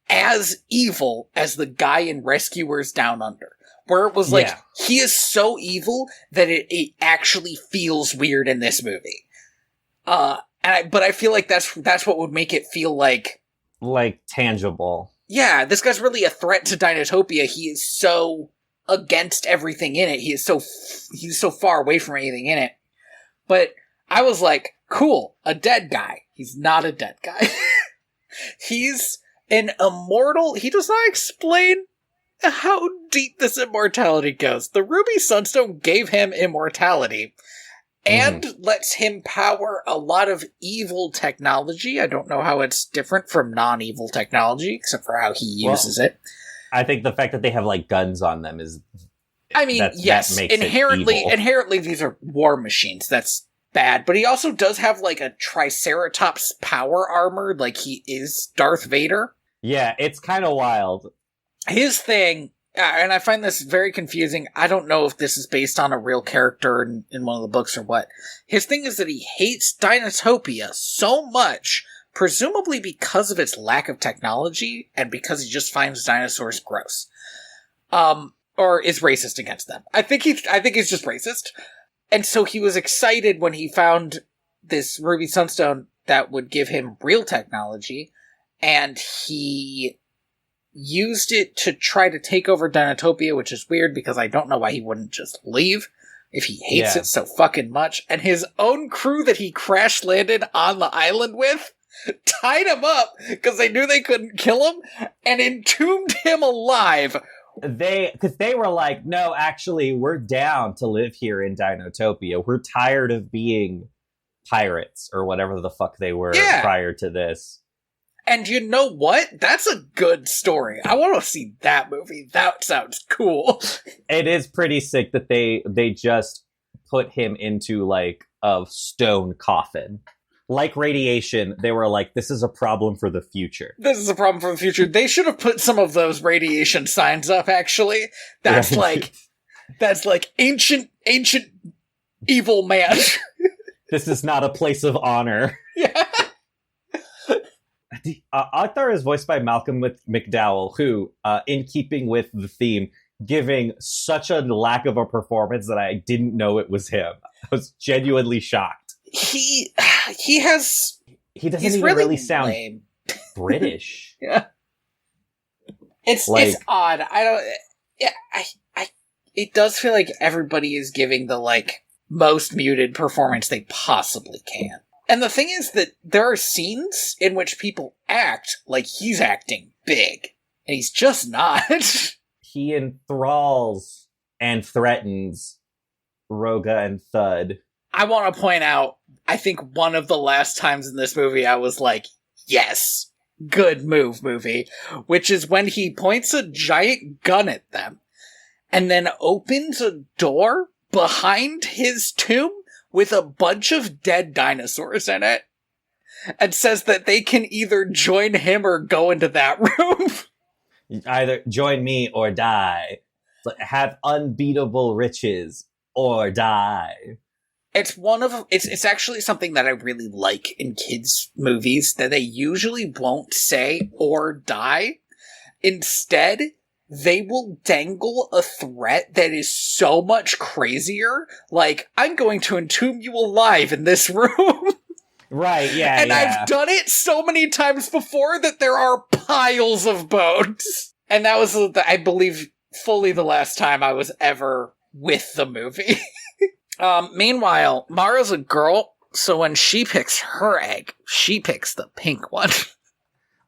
as evil as the guy in Rescuers Down Under. Where it was like, he is so evil that it actually feels weird in this movie. But I feel like that's what would make it feel like tangible. Yeah, this guy's really a threat to Dinotopia. He is so against everything in it. He's so far away from anything in it. But I was like, cool, a dead guy. He's not a dead guy. He's an immortal. He does not explain how deep this immortality goes. The Ruby Sunstone gave him immortality and lets him power a lot of evil technology. I don't know how it's different from non-evil technology, except for how he uses it. I think the fact that they have, like, guns on them is I mean, yes, that makes inherently these are war machines. That's bad. But he also does have, like, a Triceratops power armor, like he is Darth Vader. Yeah, it's kind of wild. His thing, and I find this very confusing, I don't know if this is based on a real character in one of the books or what. His thing is that he hates Dinotopia so much, presumably because of its lack of technology, and because he just finds dinosaurs gross. Or is racist against them. I think he's just racist. And so he was excited when he found this Ruby Sunstone that would give him real technology, and he used it to try to take over Dinotopia, which is weird because I don't know why he wouldn't just leave if he hates it so fucking much. And his own crew that he crash landed on the island with tied him up because they knew they couldn't kill him and entombed him alive. Because they were like, no, actually, we're down to live here in Dinotopia. We're tired of being pirates or whatever the fuck they were prior to this. And you know what? That's a good story. I want to see that movie. That sounds cool. It is pretty sick that they just put him into, like, a stone coffin. Like radiation, they were like, this is a problem for the future. This is a problem for the future. They should have put some of those radiation signs up, actually. That's like ancient evil man. This is not a place of honor. Yeah. Arthur is voiced by Malcolm McDowell, who, in keeping with the theme, giving such a lack of a performance that I didn't know it was him. I was genuinely shocked. He doesn't even really sound lame. British. Yeah, it's odd. I don't. Yeah, it does feel like everybody is giving the, like, most muted performance they possibly can. And the thing is that there are scenes in which people act like he's acting big, and he's just not. He enthralls and threatens Roga and Thud. I want to point out, I think one of the last times in this movie I was like, yes, good move, movie, which is when he points a giant gun at them and then opens a door behind his tomb with a bunch of dead dinosaurs in it and says that they can either join him or go into that room. Either join me or die. Have unbeatable riches or die. It's actually something that I really like in kids' movies, that they usually won't say or die. Instead, they will dangle a threat that is so much crazier. Like, I'm going to entomb you alive in this room. Right, yeah, and I've done it so many times before that there are piles of bones. And that was, I believe, fully the last time I was ever with the movie. Meanwhile, Mara's a girl, so when she picks her egg, she picks the pink one.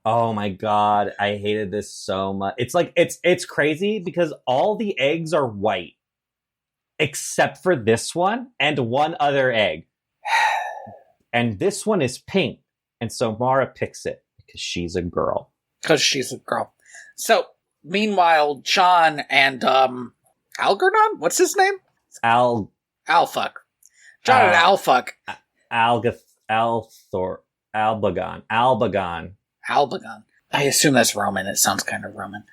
Oh my god, I hated this so much. It's like, it's crazy because all the eggs are white. Except for this one and one other egg. And this one is pink. And so Mara picks it because she's a girl. So, meanwhile, John and, Algernon? What's his name? Alfuck. John and Alfuck. Albagon. I assume that's Roman. It sounds kind of Roman.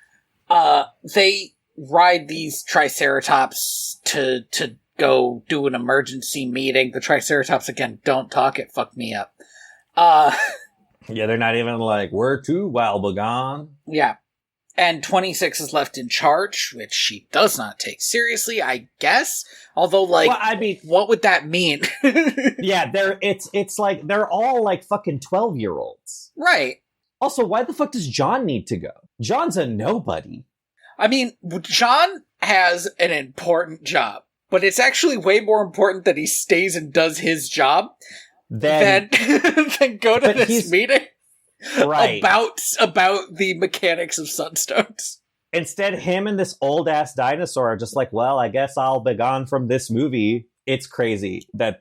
They ride these Triceratops to go do an emergency meeting. The Triceratops, again, don't talk. It fucked me up. Yeah, they're not even like, we're to Albagon. Yeah. And 26 is left in charge, which she does not take seriously, I guess. Although, like, well, I mean, what would that mean? Yeah, it's like, they're all, like, fucking 12-year-olds. Right. Also, why the fuck does John need to go? John's a nobody. I mean, John has an important job, but it's actually way more important that he stays and does his job than go to this meeting. Right. About the mechanics of Sunstones. Instead, him and this old-ass dinosaur are just like, well, I guess I'll be gone from this movie. It's crazy that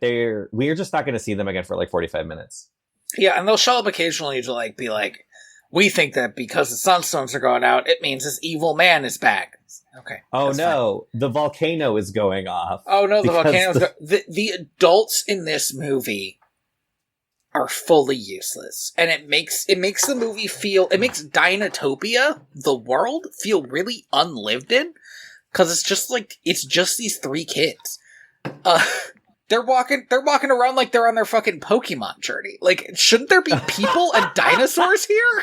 we're just not going to see them again for like 45 minutes. Yeah, and they'll show up occasionally to like be like, we think that because the Sunstones are going out, it means this evil man is back. Okay. Oh no, the volcano is going off. Oh no, the volcano is the adults in this movie are fully useless. And it makes the movie feel, it makes Dinotopia, the world, feel really unlived in. Cause it's just these three kids. They're walking around like they're on their fucking Pokemon journey. Like, shouldn't there be people and dinosaurs here?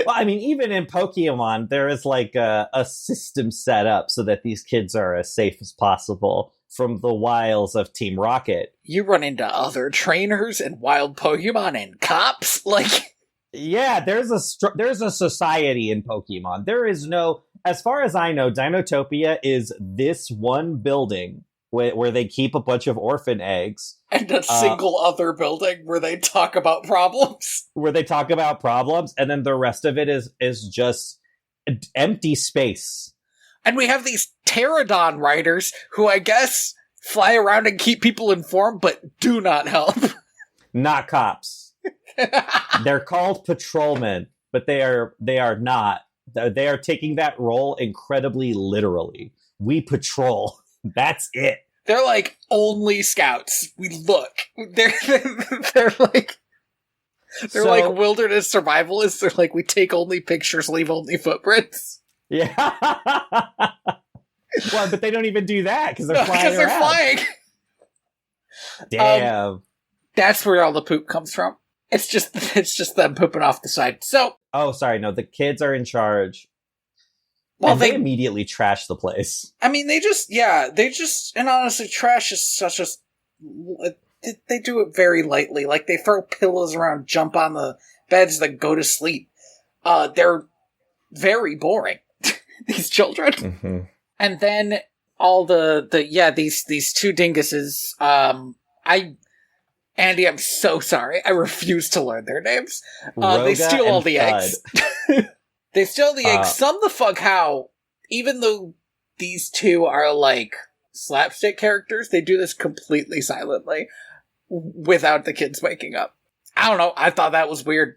Well, I mean, even in Pokemon, there is like a system set up so that these kids are as safe as possible from the wiles of Team Rocket. You run into other trainers and wild Pokemon and cops, like... Yeah, there's a society in Pokemon. There is no... As far as I know, Dinotopia is this one building where they keep a bunch of orphan eggs. And a single other building where they talk about problems. And then the rest of it is just empty space. And we have these pterodon riders who I guess fly around and keep people informed, but do not help. Not cops. They're called patrolmen, but they are not. They are taking that role incredibly literally. We patrol. That's it. They're like only scouts. We look. They're like wilderness survivalists. They're like, we take only pictures, leave only footprints. Yeah. Well, but they don't even do that because they're flying. Because they're flying. Damn. That's where all the poop comes from. It's just them pooping off the side. So. Oh, sorry. No, the kids are in charge. Well, they immediately trash the place. I mean, and honestly, trash is such a, they do it very lightly. Like, they throw pillows around, jump on the beds, then go to sleep. They're very boring, these children. Mm-hmm. And then all these two dinguses, Andy, I'm so sorry. I refuse to learn their names. They steal all the eggs. They steal the eggs. Some the fuck how, even though these two are like slapstick characters, they do this completely silently without the kids waking up. I don't know. I thought that was weird.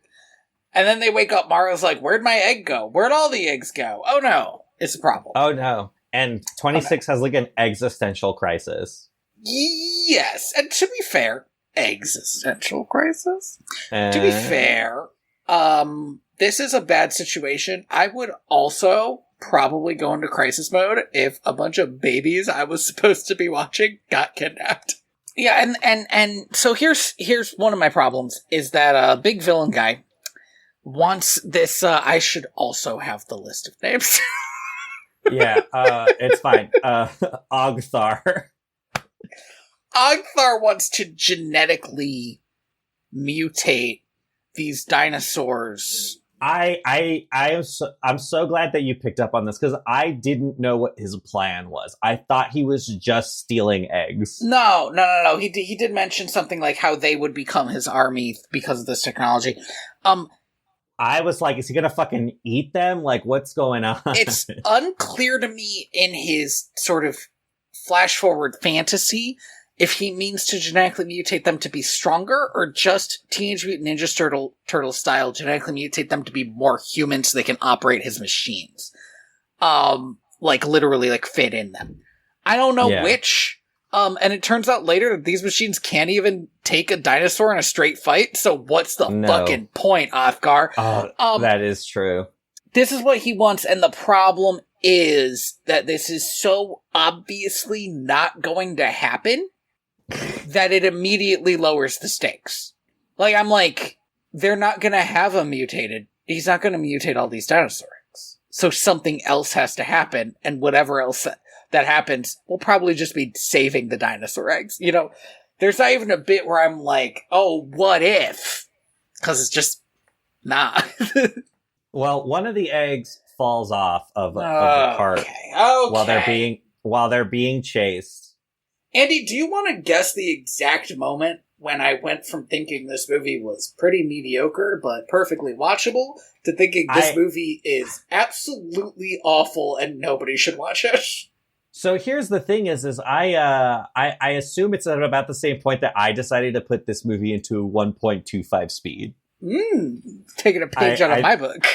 And then they wake up. Mara's like, where'd my egg go? Where'd all the eggs go? Oh no. It's a problem. Oh no. And 26 has like an existential crisis. Yes. And to be fair, existential crisis? To be fair, this is a bad situation. I would also probably go into crisis mode if a bunch of babies I was supposed to be watching got kidnapped. Yeah, and so here's one of my problems, is that big villain guy wants this, I should also have the list of names. Yeah, it's fine. Ogthar. Ogthar wants to genetically mutate these dinosaurs. I'm so glad that you picked up on this, because I didn't know what his plan was. I thought he was just stealing eggs. No. He did mention something like how they would become his army because of this technology. I was like, is he gonna fucking eat them? Like, what's going on? It's unclear to me in his sort of flash forward fantasy if he means to genetically mutate them to be stronger, or just Teenage Mutant Ninja Turtle style genetically mutate them to be more human so they can operate his machines. Like literally like fit in them. I don't know which. And it turns out later that these machines can't even take a dinosaur in a straight fight, so what's the fucking point, Othgar? That is true. This is what he wants, and the problem is that this is so obviously not going to happen that it immediately lowers the stakes. Like, I'm like, they're not gonna have a mutated, he's not gonna mutate all these dinosaur eggs. So something else has to happen, and whatever else that happens will probably just be saving the dinosaur eggs. You know, there's not even a bit where I'm like, oh, what if? Because it's just not. Well, one of the eggs falls off of the cart while they're being chased. Andy, do you want to guess the exact moment when I went from thinking this movie was pretty mediocre but perfectly watchable to thinking this movie is absolutely awful and nobody should watch it? So here's the thing: is I assume it's at about the same point that I decided to put this movie into 1.25 speed. Taking a page out of my book.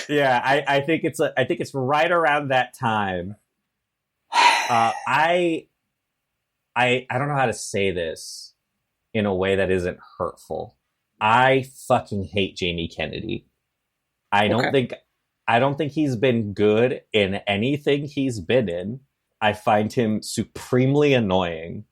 Yeah, I think it's right around that time. I don't know how to say this in a way that isn't hurtful. I fucking hate Jamie Kennedy. I don't think he's been good in anything he's been in. I find him supremely annoying.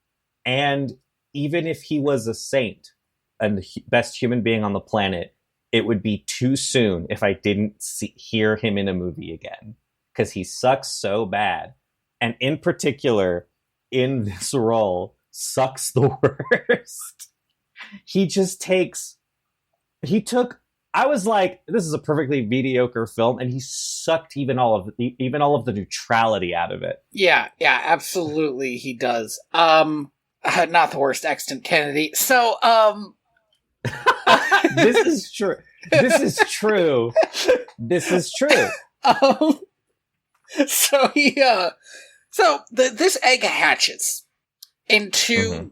And even if he was a saint and the best human being on the planet, it would be too soon if I didn't hear him in a movie again. Because he sucks so bad. And in particular, in this role, sucks the worst. I was like, this is a perfectly mediocre film, and he sucked even all of the neutrality out of it. Yeah, absolutely he does. Not the worst extant Kennedy. So, This is true. This this egg hatches into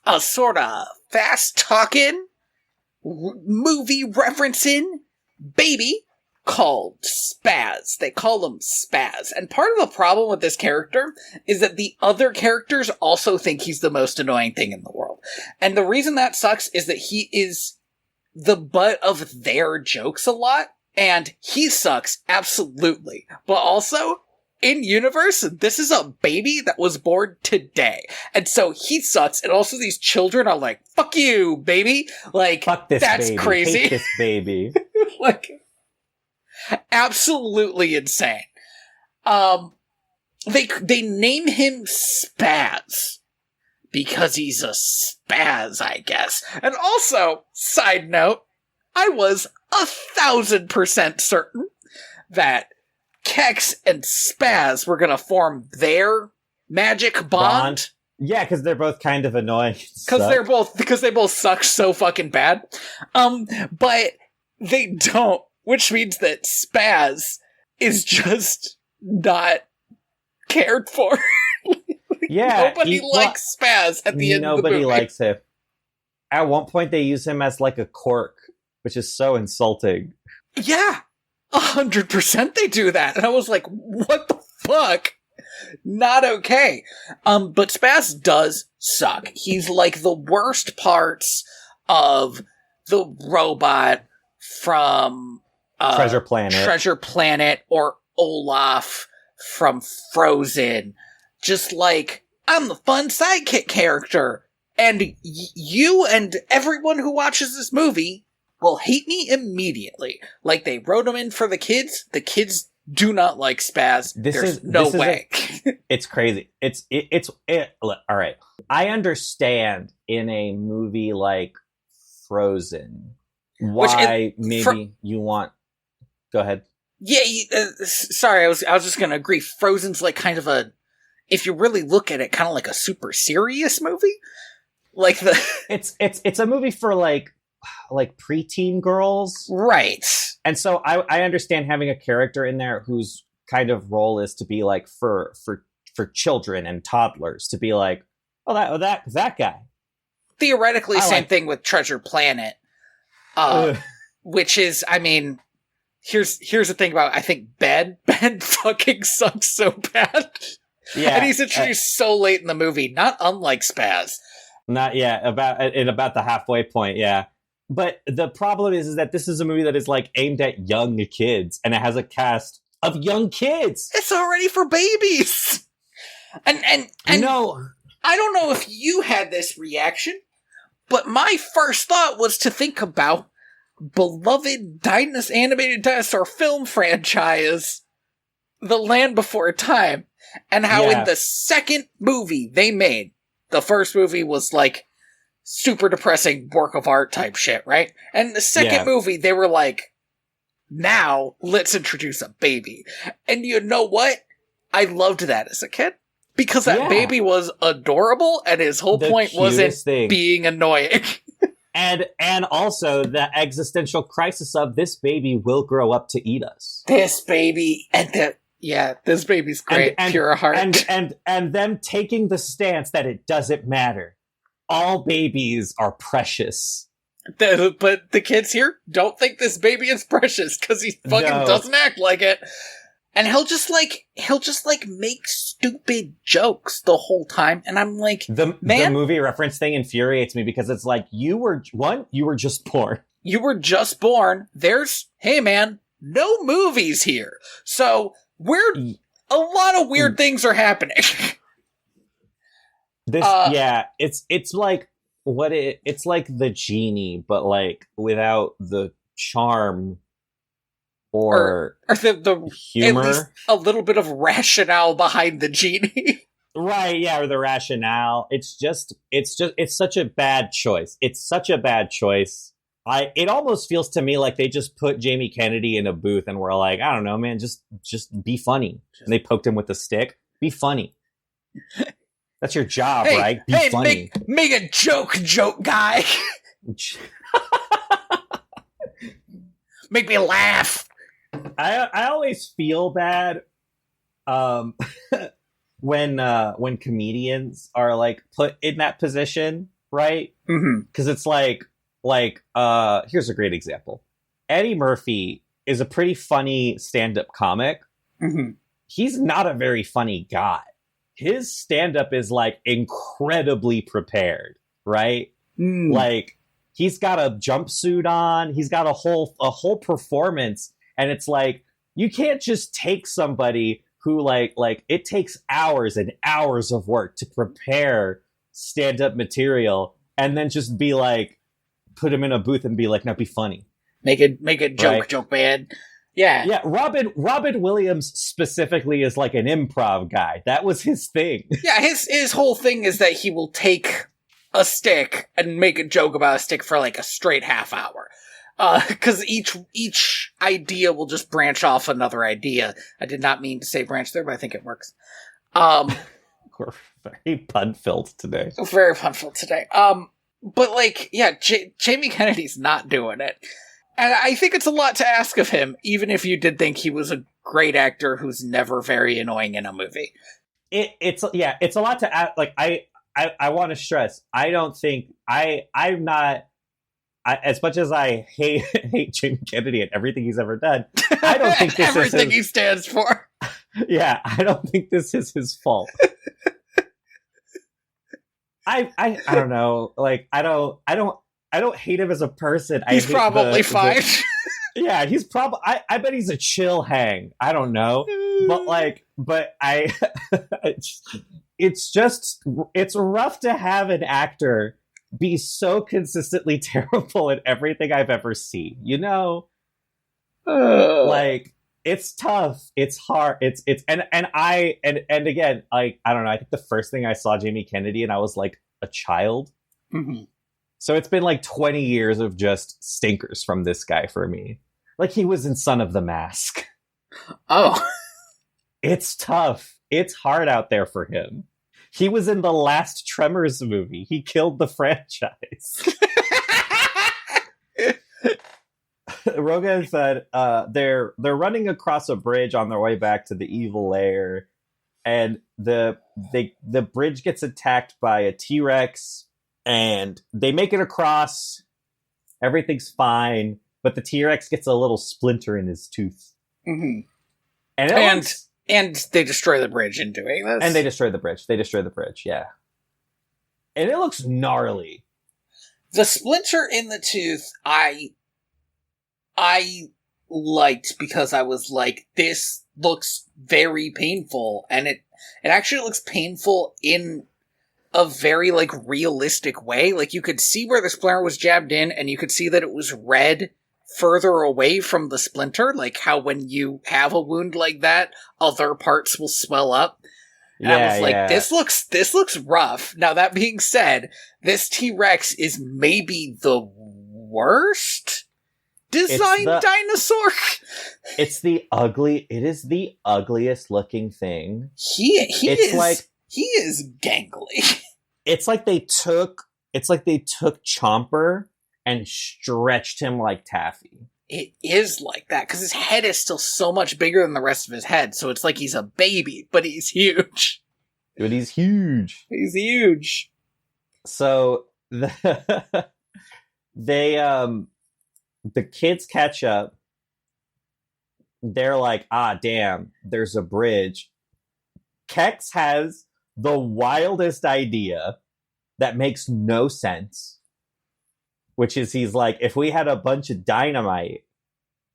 a sort of fast-talking, movie-referencing baby called Spaz. They call him Spaz. And part of the problem with this character is that the other characters also think he's the most annoying thing in the world. And the reason that sucks is that he is the butt of their jokes a lot, and he sucks, absolutely. But also, in universe, this is a baby that was born today. And so he sucks, and also these children are like, fuck you, baby. Like, fuck this that's baby. crazy. Hate this baby. Like, absolutely insane. They name him Spaz because he's a spaz, I guess. And also, side note, I was 1,000% certain that Kex and Spaz were gonna form their magic bond. Yeah, because they're both kind of annoying. Because they both suck so fucking bad. But they don't, which means that Spaz is just not cared for. Yeah, nobody likes Spaz at the end of the movie. Nobody likes him. At one point, they use him as like a cork, which is so insulting. Yeah, 100% they do that. And I was like, what the fuck? Not okay. But Spaz does suck. He's like the worst parts of the robot from Treasure Planet or Olaf from Frozen. Just like, I'm the fun sidekick character. And you and everyone who watches this movie will hate me immediatly. Like, they wrote him in for the kids. The kids do not like Spaz. There's no way. It's crazy. All right. I understand in a movie like Frozen why you want. Go ahead. Yeah. Sorry, I was just gonna agree. Frozen's like kind of if you really look at it, kind of like a super serious movie. Like it's a movie for like preteen girls, right? And so I understand having a character in there whose kind of role is to be like for children and toddlers, to be like, that guy. Theoretically, same thing with Treasure Planet, which is, I mean, here's the thing about, I think Ben fucking sucks so bad. Yeah, and he's introduced so late in the movie, not unlike Spaz. Not about the halfway point, yeah. But the problem is that this is a movie that is like aimed at young kids, and it has a cast of young kids. It's already for babies. And no, I don't know if you had this reaction, but my first thought was to think about beloved animated dinosaur film franchise, The Land Before Time, and how in the second movie they made, the first movie was like super depressing work of art type shit, right? And the second movie, they were like, now let's introduce a baby. And you know what? I loved that as a kid. Because that baby was adorable, and his whole point wasn't being annoying. and also the existential crisis of this baby will grow up to eat us. This baby, this baby's great, pure heart. And them taking the stance that it doesn't matter. All babies are precious. But the kids here don't think this baby is precious because he fucking doesn't act like it. And he'll just make stupid jokes the whole time. And I'm like, the movie reference thing infuriates me because it's like, you were just born. You were just born. Hey man, no movies here. So a lot of weird things are happening. It's like it's like the genie, but like without the charm or the humor, at least a little bit of rationale behind the genie. Right, yeah, or the rationale. It's such a bad choice. It's such a bad choice. It almost feels to me like they just put Jamie Kennedy in a booth and were like, I don't know, man, just be funny. And they poked him with a stick. Be funny. That's your job, right? Be funny. Make a joke, guy. Make me laugh. I always feel bad when comedians are like put in that position, right? Because it's like here's a great example. Eddie Murphy is a pretty funny stand-up comic. He's not a very funny guy. His stand-up is like incredibly prepared, right? Like he's got a jumpsuit on, he's got a whole performance, and it's like you can't just take somebody who like it takes hours and hours of work to prepare stand-up material and then just be like, put him in a booth and be like, now be funny. Make a joke, man. Yeah. Yeah, Robin Williams specifically is like an improv guy. That was his thing. Yeah, his whole thing is that he will take a stick and make a joke about a stick for like a straight half hour. Because each idea will just branch off another idea. I did not mean to say branch there, but I think it works. We're very pun-filled today. Very pun-filled today. But like, yeah, Jamie Kennedy's not doing it. And I think it's a lot to ask of him, even if you did think he was a great actor who's never very annoying in a movie. It's a lot to ask. Like, I want to stress, I don't think, I'm not, as much as I hate Jamie Kennedy and everything he's ever done, I don't think this everything he stands for. Yeah, I don't think this is his fault. I don't know. Like, I don't hate him as a person. He's probably fine. Yeah, he's probably. I bet he's a chill hang. I don't know, but it's rough to have an actor be so consistently terrible in everything I've ever seen. You know, like it's tough. It's hard. And again, like, I don't know. I think the first thing I saw Jamie Kennedy and I was like a child. So it's been like 20 years of just stinkers from this guy for me. Like, he was in Son of the Mask. Oh. It's tough. It's hard out there for him. He was in the last Tremors movie. He killed the franchise. Rogan said they're running across a bridge on their way back to the evil lair, and the bridge gets attacked by a T-Rex. And they make it across. Everything's fine, but the T-Rex gets a little splinter in his tooth. And they destroy the bridge in doing this. And they destroy the bridge. Yeah. And it looks gnarly. The splinter in the tooth, I liked because I was like, this looks very painful, and it actually looks painful in a very, like, realistic way. Like, you could see where the splinter was jabbed in, and you could see that it was red further away from the splinter, like how when you have a wound like that, other parts will swell up. And I was like, this looks rough. Now, that being said, this T-Rex is maybe the worst designed dinosaur. It is the ugliest looking thing. He is gangly. It's like they took Chomper and stretched him like taffy. It is like that, because his head is still so much bigger than the rest of his head, so it's like he's a baby, but he's huge. He's huge. He's huge. So they the kids catch up. They're like, ah, damn, there's a bridge. Kex has the wildest idea that makes no sense, which is he's like, if we had a bunch of dynamite,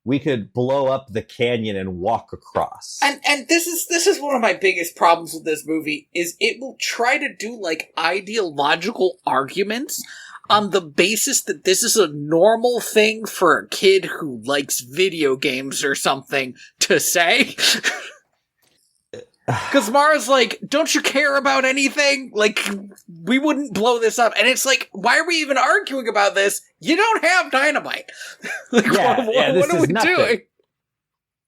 we could blow up the canyon and walk across. And this is one of my biggest problems with this movie, is it will try to do, like, ideological arguments on the basis that this is a normal thing for a kid who likes video games or something to say. Because Mara's like, don't you care about anything? Like, we wouldn't blow this up. And it's like, why are we even arguing about this? You don't have dynamite. Like, what are we doing?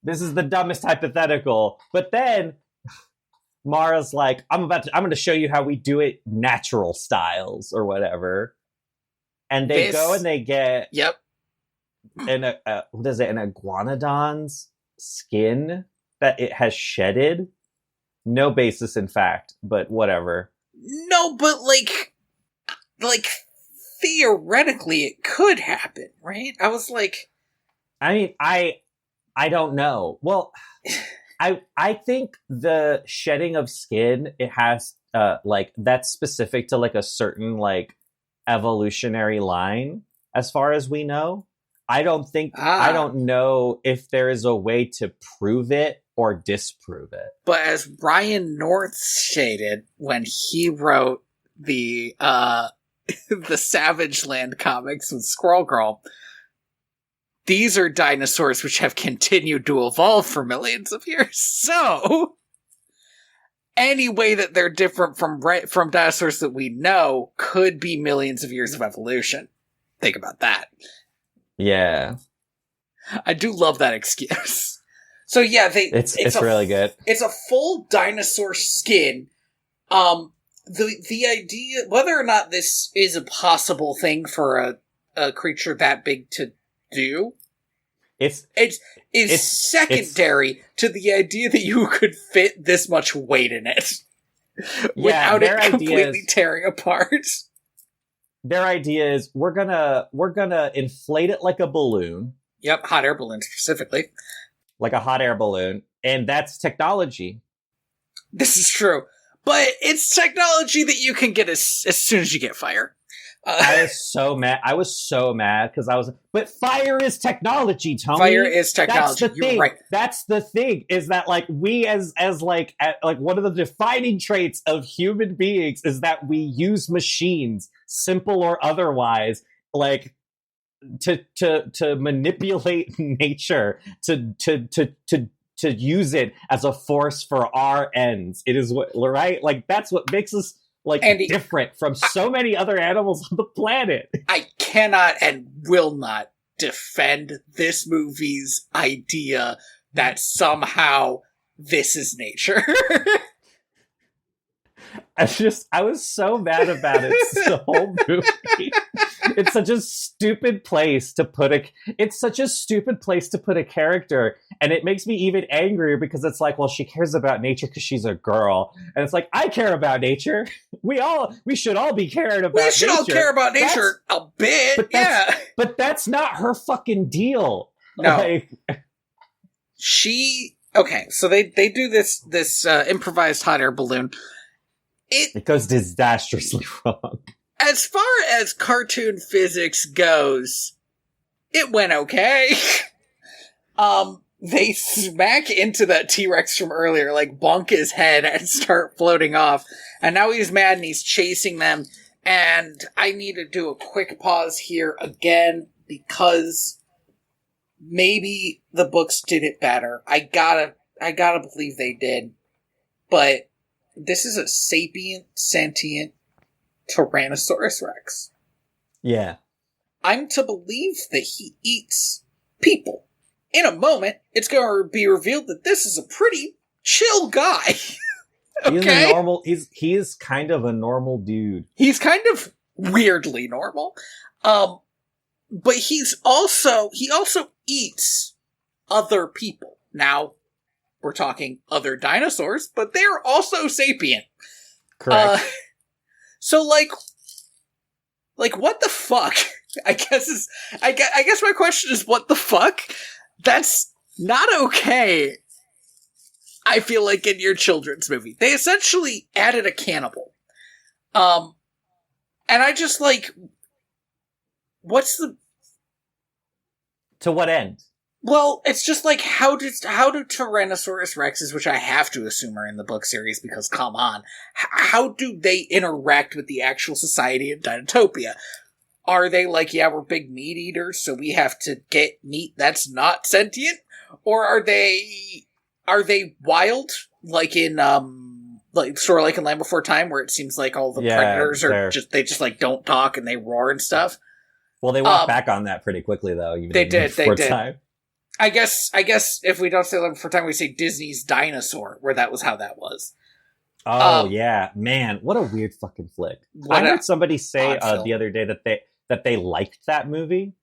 This is the dumbest hypothetical. But then Mara's like, I'm going to show you how we do it natural styles or whatever. And they go and they get an iguanodon's skin that it has shedded. No basis in fact, but whatever. No, but like theoretically it could happen, right? I was like, I mean, I don't know. Well, I think the shedding of skin, it has like that's specific to like a certain like evolutionary line as far as we know. I don't know if there is a way to prove it or disprove it. But as Ryan North stated when he wrote the the Savage Land comics with Squirrel Girl, these are dinosaurs which have continued to evolve for millions of years. So any way that they're different from dinosaurs that we know could be millions of years of evolution. Think about that. Yeah. I do love that excuse. So yeah, it's really good. It's a full dinosaur skin. The idea, whether or not this is a possible thing for a creature that big to do, it's secondary to the idea that you could fit this much weight in it without it completely tearing apart. Their idea is we're gonna inflate it like a balloon. Yep, hot air balloon specifically. Like a hot air balloon, and that's technology. This is true. But it's technology that you can get as soon as you get fire. I was so mad because but fire is technology, Tony. Fire is technology. You're right. That's the thing, is that like we as like one of the defining traits of human beings is that we use machines, simple or otherwise, like to manipulate nature, to use it as a force for our ends. It is right. Like that's what makes us like Andy, different from so many other animals on the planet. I cannot and will not defend this movie's idea that somehow this is nature. I was so mad about it the whole movie. It's such a stupid place to put a character, and it makes me even angrier because it's like, well, she cares about nature because she's a girl, and it's like, I care about nature. We should all be caring about nature. We should all care about nature a bit, but that's not her fucking deal. No. Okay, so they do this improvised hot air balloon. It goes disastrously wrong. As far as cartoon physics goes, it went okay. They smack into that T-Rex from earlier, like bonk his head and start floating off. And now he's mad and he's chasing them. And I need to do a quick pause here again because maybe the books did it better. I gotta believe they did. But this is a sapient, sentient Tyrannosaurus Rex. Yeah. I'm to believe that he eats people. In a moment, it's going to be revealed that this is a pretty chill guy. Okay? He is kind of a normal dude. He's kind of weirdly normal. But he also eats other people. Now, we're talking other dinosaurs, but they're also sapient. Correct. So, like, what the fuck I guess my question is, what the fuck? That's not okay. I feel like in your children's movie, they essentially added a cannibal. And I just like, what's the... To what end? Well, it's just like, how do Tyrannosaurus Rexes, which I have to assume are in the book series because come on, how do they interact with the actual society of Dinotopia? Are they like, yeah, we're big meat eaters, so we have to get meat that's not sentient? Or are they wild, like in like sort of like in Land Before Time, where it seems like all the predators are just like don't talk and they roar and stuff? Well, they walk back on that pretty quickly, though. Even they did. Time. I guess if we don't say Land Before Time, we say Disney's Dinosaur, where that was how that was. Oh yeah, man, what a weird fucking flick! I heard somebody say the other day that they liked that movie.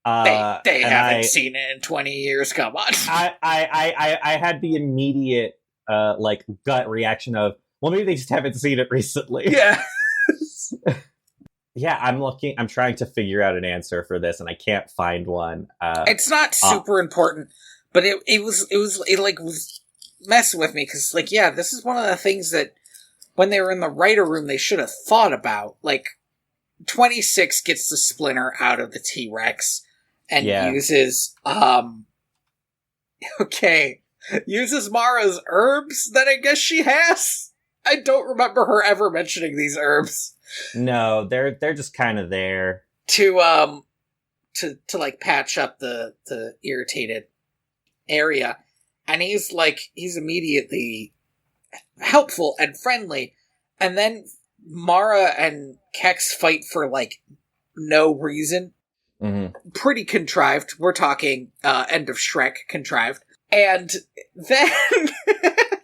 They haven't seen it in 20 years. Come on. I had the immediate like gut reaction of, well, maybe they just haven't seen it recently. Yeah. Yeah, I'm trying to figure out an answer for this, and I can't find one. It's not super important, but it was messing with me because, like, yeah, this is one of the things that when they were in the writer room they should have thought about. Like, 26 gets the splinter out of the T-Rex and uses uses Mara's herbs that I guess she has. I don't remember her ever mentioning these herbs. No, they're just kind of there to like patch up the irritated area, and he's immediately helpful and friendly, and then Mara and Kex fight for like no reason. Mm-hmm. Pretty contrived. We're talking end of Shrek contrived, and then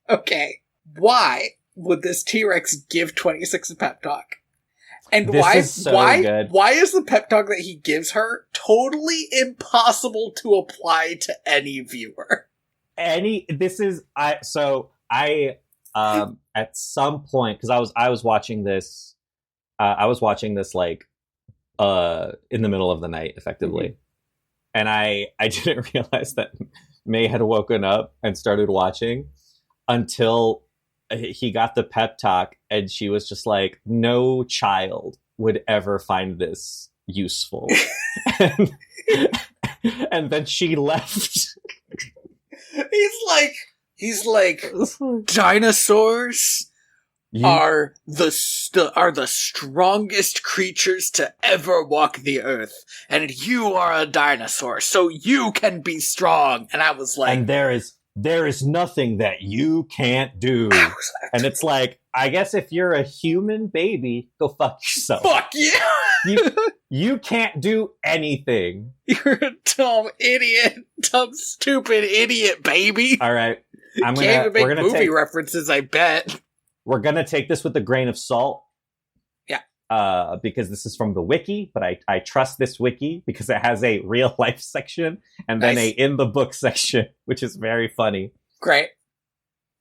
okay, why would this T-Rex give 26 a pep talk? And why is the pep talk that he gives her totally impossible to apply to any viewer? At some point, because I was watching this like in the middle of the night, effectively, mm-hmm. and I didn't realize that May had woken up and started watching until he got the pep talk, and she was just like, no child would ever find this useful. and then she left. He's like dinosaurs are the strongest creatures to ever walk the earth, and you are a dinosaur, so you can be strong. And I was like, and there is nothing that you can't do. And it's like, I guess if you're a human baby, go fuck yourself. Fuck you! You can't do anything. You're a dumb idiot. Dumb, stupid idiot, baby. All right. Can't even make movie references, I bet. We're going to take this with a grain of salt. Yeah. Because this is from the wiki, but I trust this wiki because it has a real life section and then a in the book section, which is very funny. Great.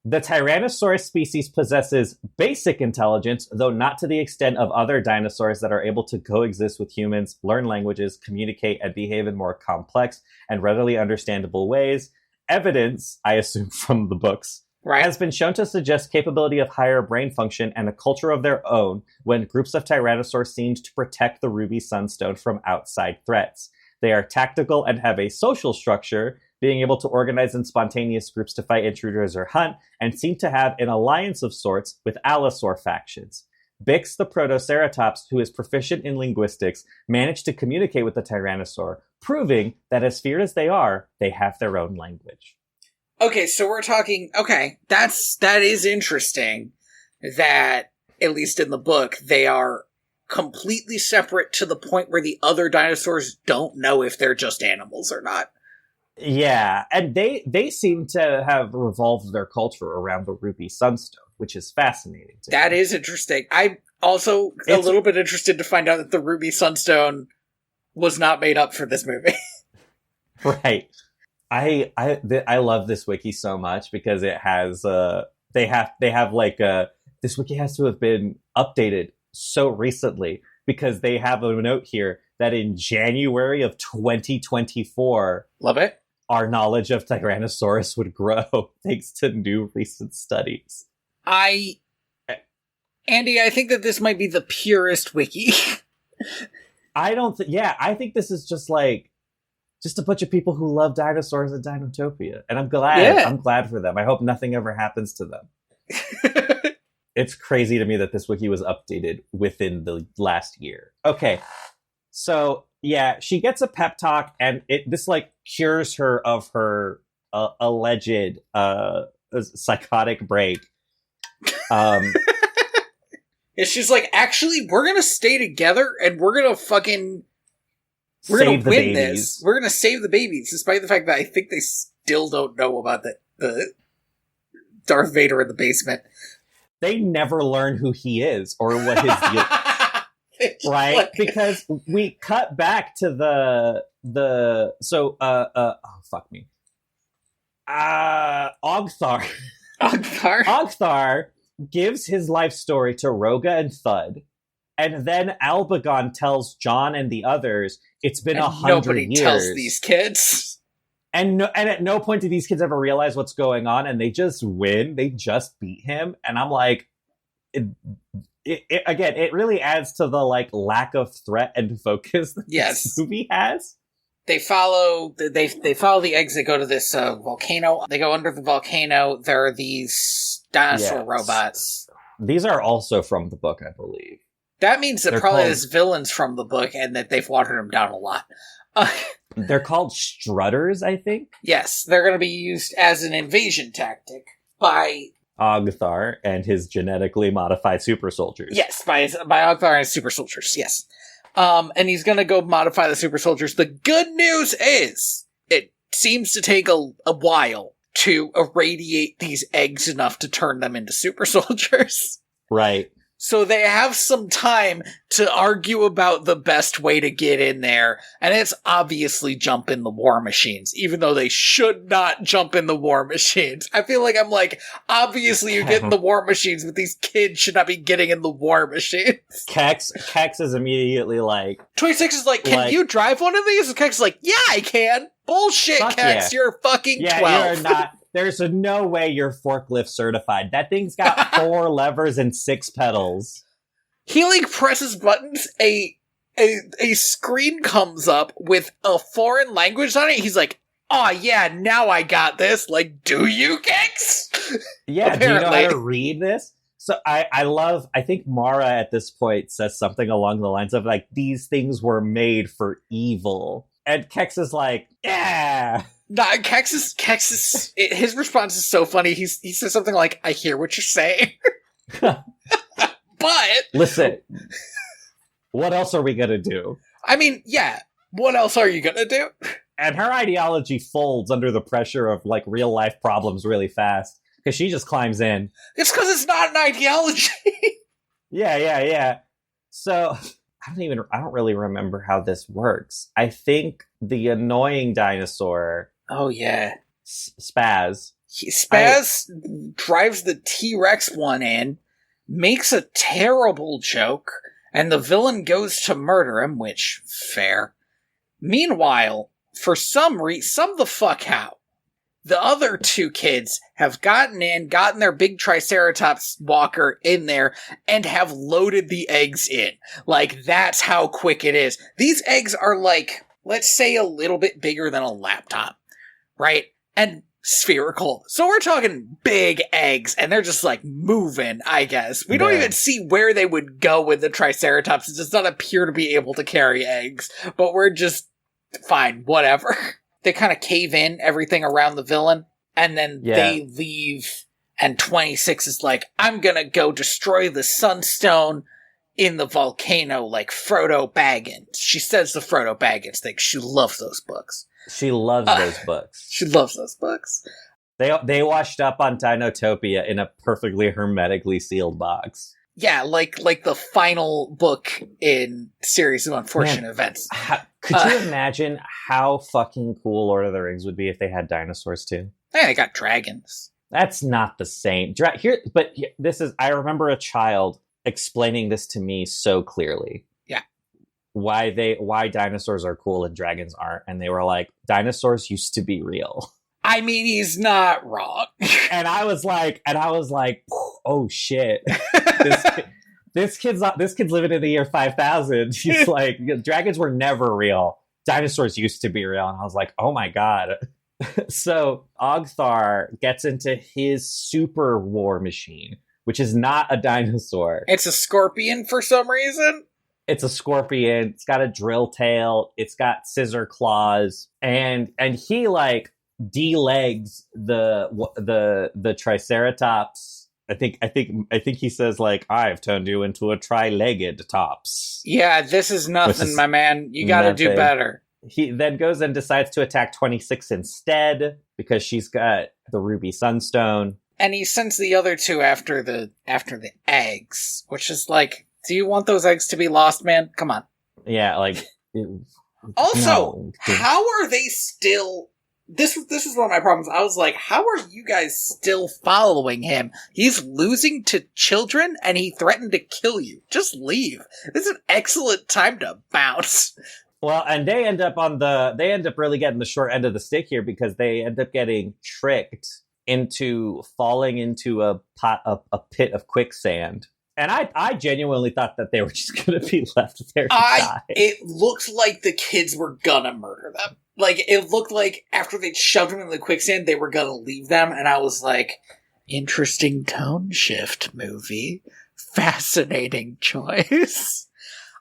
The Tyrannosaurus species possesses basic intelligence, though not to the extent of other dinosaurs that are able to coexist with humans, learn languages, communicate, and behave in more complex and readily understandable ways. Evidence, I assume from the books, has been shown to suggest capability of higher brain function and a culture of their own when groups of tyrannosaurs seemed to protect the ruby sunstone from outside threats. They are tactical and have a social structure, being able to organize in spontaneous groups to fight intruders or hunt, and seem to have an alliance of sorts with allosaur factions. Bix, the Protoceratops, who is proficient in linguistics, managed to communicate with the tyrannosaur, proving that as feared as they are, they have their own language. Okay, so we're talking... Okay, that is interesting that, at least in the book, they are completely separate to the point where the other dinosaurs don't know if they're just animals or not. Yeah, and they seem to have revolved their culture around the ruby sunstone, which is fascinating. That is interesting. I'm also a little bit interested to find out that the ruby sunstone was not made up for this movie. Right. I love this wiki so much because it has they have like this wiki has to have been updated so recently because they have a note here that in January of 2024, love it, our knowledge of Tyrannosaurus would grow thanks to new recent studies. Andy, I think that this might be the purest wiki. I think this is just like, just a bunch of people who love dinosaurs and Dinotopia. And I'm glad. Yeah. I'm glad for them. I hope nothing ever happens to them. It's crazy to me that this wiki was updated within the last year. Okay. So, yeah, she gets a pep talk, and this, like, cures her of her alleged psychotic break. And she's like, actually, we're going to stay together, and we're going to win babies. this. We're going to save the babies, despite the fact that I think they still don't know about the Darth Vader in the basement. They never learn who he is or what his deal right? Like, because we cut back to Ogthar. Ogthar gives his life story to Roga and Thud, and then Albagon tells John and the others it's been 100 years. Nobody tells these kids. And at no point do these kids ever realize what's going on, and they just win. They just beat him, and I'm like, it really adds to the like lack of threat and focus that this movie has. They follow the eggs that go to this volcano. They go under the volcano. There are these dinosaur robots. These are also from the book, I believe. That means that probably this villain's from the book, and that they've watered him down a lot. They're called strutters, I think. Yes, they're going to be used as an invasion tactic by Ogthar and his genetically modified super soldiers. Yes, by Ogthar and his super soldiers, yes. And he's going to go modify the super soldiers. The good news is, it seems to take a while to irradiate these eggs enough to turn them into super soldiers. Right. So they have some time to argue about the best way to get in there, and it's obviously jump in the war machines, even though they should not jump in the war machines. I feel like I'm like, obviously you get in the war machines, but these kids should not be getting in the war machines. Kex is immediately like... 26 is like, can you drive one of these? And Kex is like, yeah, I can. Bullshit, Kex, you're fucking 12. You're not... There's no way you're forklift certified. That thing's got 4 levers and 6 pedals. He like presses buttons, a screen comes up with a foreign language on it. He's like, oh yeah, now I got this. Like, do you, Kex? Yeah, do you know how to read this? So I think Mara at this point says something along the lines of like, these things were made for evil. And Kex is like, yeah. Nah, Kex is his response is so funny. He says something like, I hear what you're saying. But listen, what else are we gonna do? I mean, yeah, what else are you gonna do? And her ideology folds under the pressure of like real life problems really fast, because she just climbs in. It's because it's not an ideology. Yeah. So I don't really remember how this works. I think the annoying dinosaur... Oh, yeah. Spaz. Spaz drives the T-Rex one in, makes a terrible joke, and the villain goes to murder him, which, fair. Meanwhile, for some the fuck how, the other 2 kids have gotten their big Triceratops walker in there, and have loaded the eggs in. Like, that's how quick it is. These eggs are like, let's say a little bit bigger than a laptop, right? And spherical. So we're talking big eggs, and they're just like moving, I guess. We don't even see where they would go with the Triceratops. It does not appear to be able to carry eggs, but we're just fine, whatever. They kind of cave in everything around the villain, and then they leave, and 26 is like, I'm gonna go destroy the Sunstone in the volcano like Frodo Baggins. She says the Frodo Baggins thing. She loves those books. She loves those books. She loves those books. They washed up on Dinotopia in a perfectly hermetically sealed box. Yeah, like the final book in Series of Unfortunate Events. Could you imagine how fucking cool Lord of the Rings would be if they had dinosaurs too? Yeah, they got dragons. That's not the same. I remember a child explaining this to me so clearly. Yeah. why dinosaurs are cool and dragons aren't, and they were like, dinosaurs used to be real. I mean, he's not wrong. And I was like, oh shit. This kid's living in the year 5000. He's like, dragons were never real. Dinosaurs used to be real. And I was like, oh my God. So Ogthar gets into his super war machine, which is not a dinosaur. It's a scorpion for some reason. It's a scorpion. It's got a drill tail. It's got scissor claws, and he like delegs the Triceratops. I think he says like, I've turned you into a tri-legged tops. Yeah, this is nothing, my man. You got to do better. He then goes and decides to attack 26 instead because she's got the ruby sunstone. And he sends the other two after the eggs, which is like, do you want those eggs to be lost, man? Come on. Yeah, like. Also, no. How are they still? This is one of my problems. I was like, how are you guys still following him? He's losing to children, and he threatened to kill you. Just leave. This is an excellent time to bounce. Well, and they end up really getting the short end of the stick here because they end up getting tricked into falling into a pit of quicksand. And I genuinely thought that they were just going to be left there to die. It looked like the kids were gonna murder them. Like, it looked like after they shoved them in the quicksand, they were gonna leave them. And I was like, interesting tone shift, movie. Fascinating choice.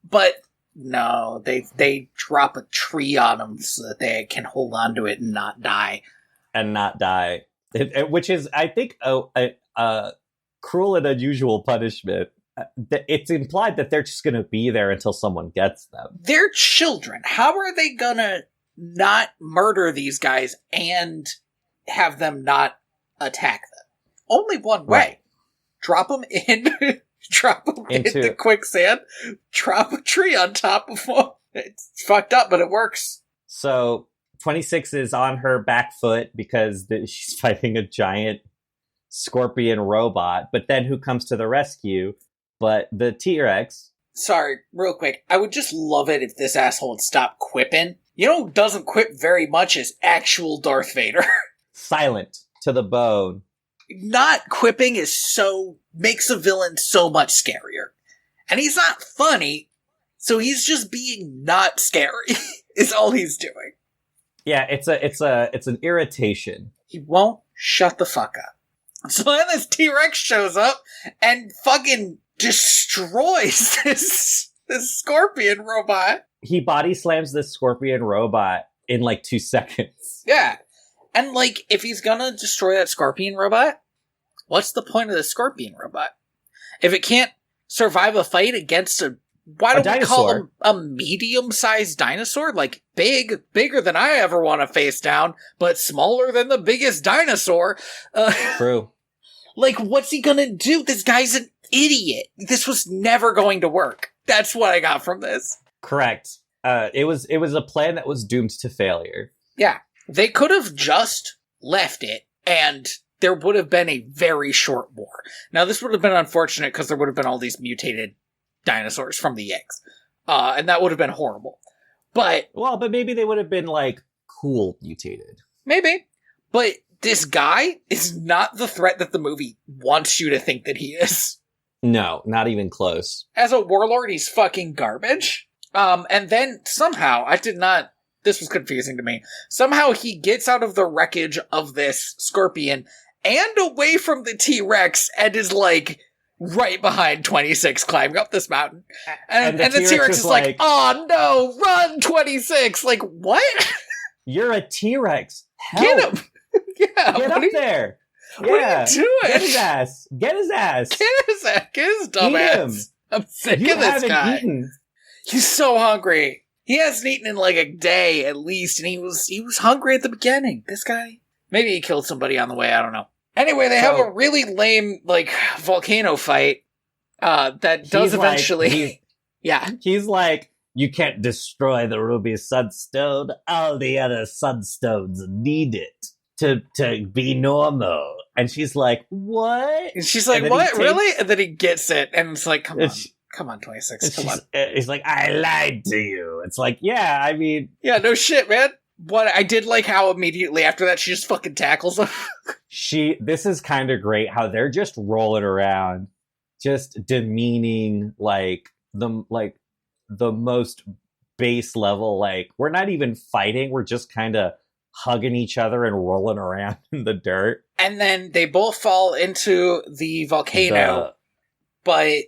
But no, they drop a tree on them so that they can hold on to it and not die. Which is, I think, a cruel and unusual punishment. It's implied that they're just going to be there until someone gets them. They're children. How are they going to not murder these guys and have them not attack them? Only one way. Right. Drop them into the quicksand, drop a tree on top of them. It's fucked up, but it works. So 26 is on her back foot because she's fighting a giant scorpion robot, but then who comes to the rescue but the T-Rex? Sorry, real quick, I would just love it if this asshole would stop quipping. You know who doesn't quip very much is actual Darth Vader. Silent to the bone. Not quipping makes a villain so much scarier. And he's not funny, so he's just being not scary is all he's doing. Yeah, it's an irritation. He won't shut the fuck up. So then this T-Rex shows up and fucking destroys this scorpion robot. He body slams this scorpion robot in like 2 seconds. Yeah. And like, if he's gonna destroy that scorpion robot, what's the point of the scorpion robot? If it can't survive a fight against why don't we call him a medium-sized dinosaur? Like, bigger than I ever want to face down, but smaller than the biggest dinosaur. True. Like, what's he gonna do? This guy's an idiot. This was never going to work. That's what I got from this. Correct. It was a plan that was doomed to failure. Yeah. They could have just left it, and there would have been a very short war. Now, this would have been unfortunate because there would have been all these mutated dinosaurs from the eggs. And that would have been horrible. But maybe they would have been, like, cool mutated. Maybe. But this guy is not the threat that the movie wants you to think that he is. No, not even close. As a warlord, he's fucking garbage. And then somehow, this was confusing to me. Somehow he gets out of the wreckage of this scorpion and away from the T-Rex and is like right behind 26 climbing up this mountain. And the T-Rex is like, oh no, run 26! Like, what? You're a T-Rex. Help. Get him! Yeah, get up there. What are you doing? Get his ass. Get his ass. Get his dumb ass. I'm sick of this guy. Eaten. He's so hungry. He hasn't eaten in like a day at least, and he was hungry at the beginning. This guy. Maybe he killed somebody on the way, I don't know. Anyway, they have a really lame, like, volcano fight that does eventually... Yeah. He's like, you can't destroy the ruby sunstone. All the other sunstones need it to be normal. And she's like, what? And she's like, what? Really? And then he gets it, and it's like, come on. Come on, 26. Come on. He's like, I lied to you. It's like, yeah, I mean... Yeah, no shit, man. What I did like how immediately after that she just fucking tackles him. This is kind of great how they're just rolling around, just demeaning the most base level. Like, we're not even fighting. We're just kind of hugging each other and rolling around in the dirt. And then they both fall into the volcano, but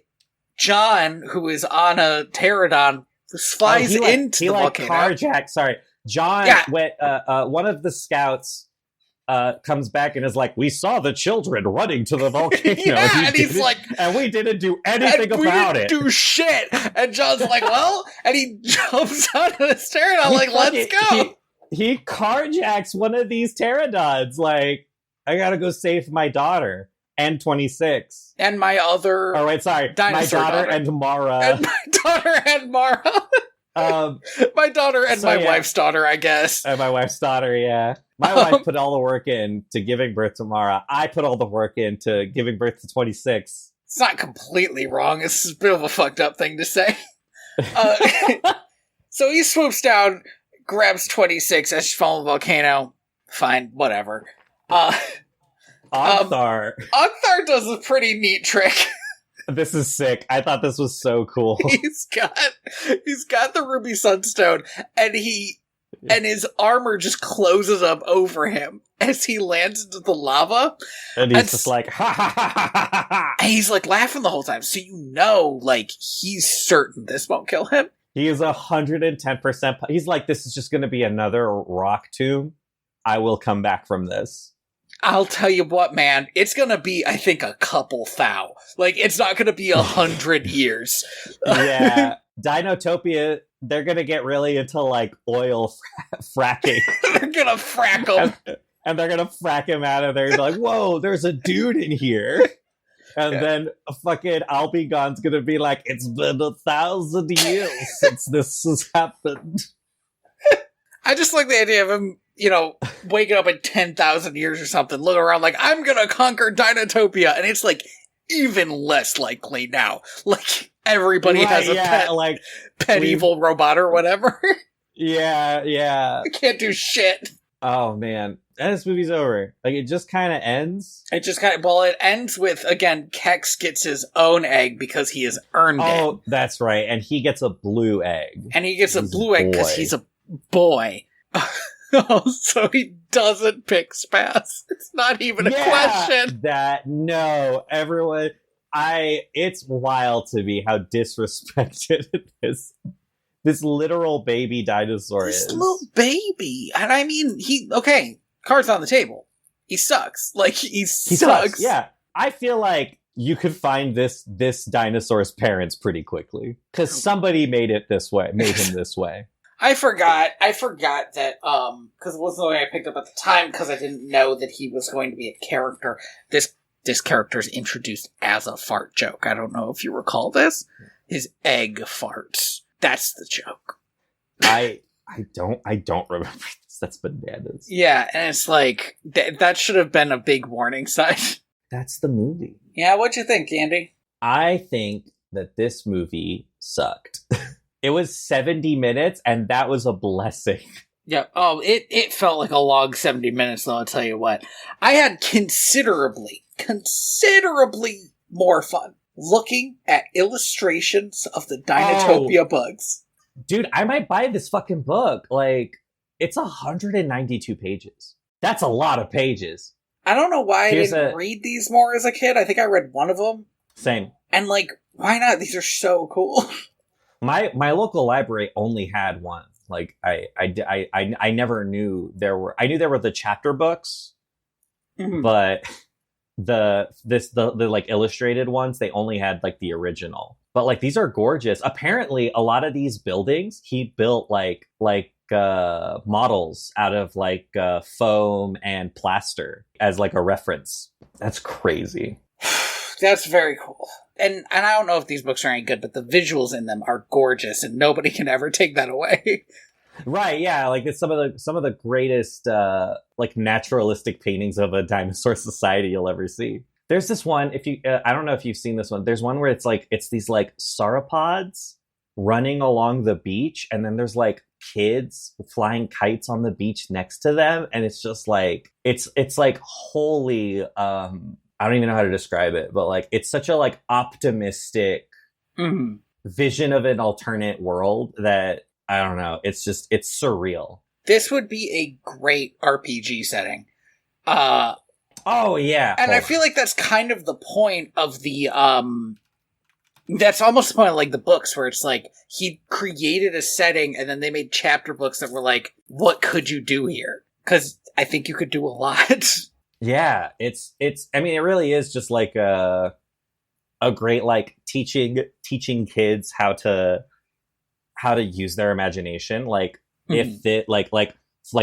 John, who is on a pterodon, flies into the volcano. Carjack. Sorry, John. Went. One of the scouts comes back and is like, "We saw the children running to the volcano." And he's like, "And we didn't do anything about it. Do shit." And John's like, "Well," and he jumps out of the pterodon like, "Let's go." He carjacks one of these pterodons. Like, I gotta go save my daughter. And 26. And my other... Oh, wait, sorry. My daughter and Mara. And my daughter and Mara. My daughter and my wife's daughter, I guess. And my wife's daughter, yeah. My wife put all the work in to giving birth to Mara. I put all the work into giving birth to 26. It's not completely wrong. It's a bit of a fucked up thing to say. So he swoops down, grabs 26 as she falls in the volcano. Fine, whatever. Ogthar does a pretty neat trick. This is sick. I thought this was so cool. He's got the ruby sunstone, and and his armor just closes up over him as he lands into the lava. And he's just like, ha ha ha ha ha ha. And he's like laughing the whole time. So like he's certain this won't kill him. He is 110%. He's like, this is just going to be another rock tomb. I will come back from this. I'll tell you what, man. It's gonna be, I think, a couple thou. Like, it's not gonna be 100 years. Yeah. Dinotopia, they're gonna get really into, like, oil fracking. They're gonna frack him. And they're gonna frack him out of there. He's like, whoa, there's a dude in here. And then a fucking Albigon's gonna be like, it's been 1,000 years since this has happened. I just like the idea of him, waking up in 10,000 years or something, looking around like, I'm gonna conquer Dinotopia, and it's like, even less likely now. Like, everybody has a pet evil robot or whatever. Yeah. I can't do shit. Oh, man. And this movie's over. Like, it just kind of ends. It ends with, again, Kex gets his own egg because he has earned it. Oh, that's right. And he gets a blue egg. And he gets a blue egg because he's a boy. So he doesn't pick Spaz. It's not even a question. Everyone, it's wild to me how disrespected this literal baby dinosaur is. This little baby. And I mean, cards on the table. He sucks. Like, he sucks. Yeah. I feel like you could find this dinosaur's parents pretty quickly. Because somebody made him this way. I forgot that, because it wasn't the way I picked up at the time, because I didn't know that he was going to be a character. This character is introduced as a fart joke. I don't know if you recall this. His egg farts. That's the joke. I don't remember this. That's bananas. Yeah, and it's like, that should have been a big warning sign. That's the movie. Yeah, what'd you think, Andy? I think that this movie sucked. It was 70 minutes, and that was a blessing. Yeah. Oh, it felt like a long 70 minutes, though, I'll tell you what. I had considerably more fun looking at illustrations of the Dinotopia bugs. Dude, I might buy this fucking book. Like, it's 192 pages. That's a lot of pages. I don't know why I didn't read these more as a kid. I think I read one of them. Same. And, like, why not? These are so cool. My local library only had one. Like, I never knew there were. I knew there were the chapter books, but the like illustrated ones, they only had like the original. But like, these are gorgeous. Apparently, a lot of these buildings he built like models out of like foam and plaster as like a reference. That's crazy. That's very cool. And I don't know if these books are any good, but the visuals in them are gorgeous, and nobody can ever take that away. Right, yeah, like it's some of the greatest like naturalistic paintings of a dinosaur society you'll ever see. There's this one, if you I don't know if you've seen this one. There's one where it's these like sauropods running along the beach, and then there's like kids flying kites on the beach next to them, and it's just like it's like holy I don't even know how to describe it, but like it's such a like optimistic vision of an alternate world that I don't know, it's surreal. This would be a great RPG setting. Oh yeah. And I feel like that's kind of the point of the that's almost the point of like the books, where it's like he created a setting and then they made chapter books that were like, what could you do here? Because I think you could do a lot. Yeah, it's I mean, it really is just like a great like teaching kids how to use their imagination. Like if it like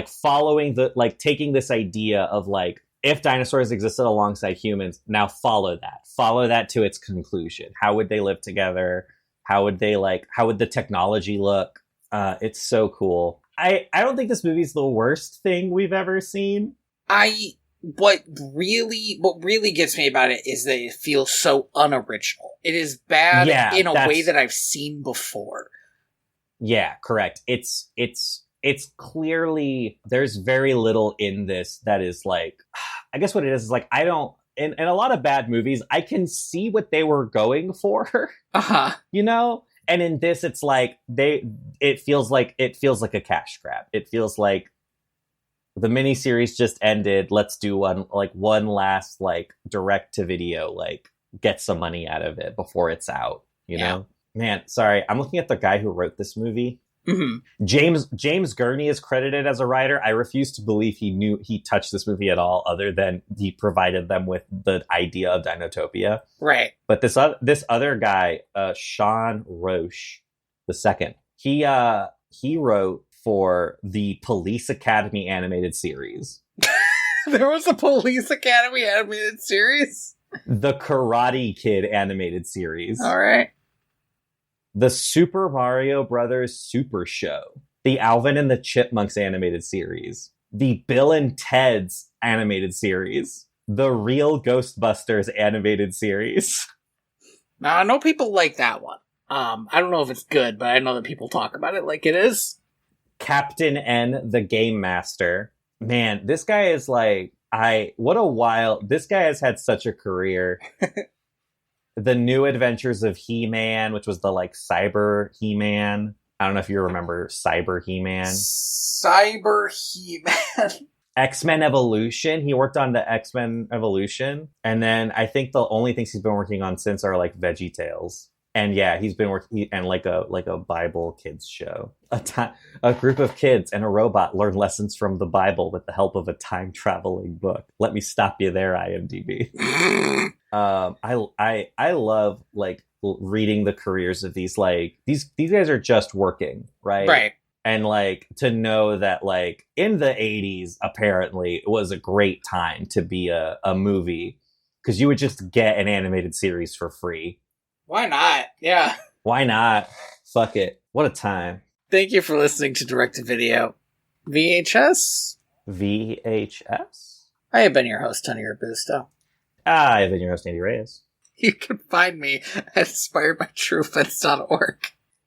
following the like taking this idea of like, if dinosaurs existed alongside humans, now follow that to its conclusion. How would they live together? How would the technology look? It's so cool. I don't think this movie's the worst thing we've ever seen. What really gets me about it is that it feels so unoriginal. It is bad in a way that I've seen before. Yeah, correct. It's clearly, there's very little in this that is like, I guess what it is like, I don't, in a lot of bad movies, I can see what they were going for. You know? And in this, it's like it feels like a cash grab. It feels like the miniseries just ended. Let's do one last like direct to video, like get some money out of it before it's out, you know? Man, sorry. I'm looking at the guy who wrote this movie. James Gurney is credited as a writer. I refuse to believe he touched this movie at all, other than he provided them with the idea of Dinotopia. Right. But this other guy, Sean Roche II, he wrote for the Police Academy animated series. There was a Police Academy animated series? The Karate Kid animated series. All right. The Super Mario Brothers Super Show, the Alvin and the Chipmunks animated series, the Bill and Ted's animated series, the Real Ghostbusters animated series. Now, I know people like that one. I don't know if it's good, but I know that people talk about it like it is. Captain N, the Game Master. Man, this guy is like, this guy has had such a career. The New Adventures of He-Man, which was the like Cyber He-Man. I don't know if you remember Cyber He-Man. Cyber He-Man. X-Men Evolution. He worked on the X-Men Evolution. And then I think the only things he's been working on since are like VeggieTales. And yeah, he's been working and like a Bible kids show. A group of kids and a robot learn lessons from the Bible with the help of a time traveling book. Let me stop you there, IMDb. I love like reading the careers of these like these guys are just working, right? And like to know that like in the 80s apparently it was a great time to be a movie, because you would just get an animated series for free. Why not? Yeah. Why not? Fuck it. What a time. Thank you for listening to Direct to Video VHS. I have been your host, Tony Robusto. I have been your host, Andy Reyes. You can find me at inspiredbytrueoffense.org.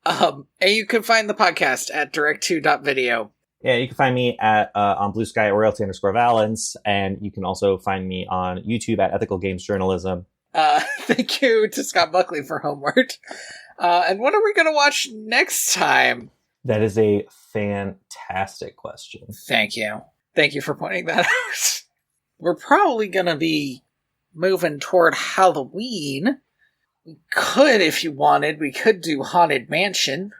And you can find the podcast at direct2.video. Yeah, you can find me at on Blue Sky at royalty_valence, and you can also find me on YouTube at Ethical Games Journalism. Thank you to Scott Buckley for Homeward. And what are we going to watch next time? That is a fantastic question. Thank you. Thank you for pointing that out. We're probably going to be moving toward Halloween. We could, if you wanted, we could do Haunted Mansion.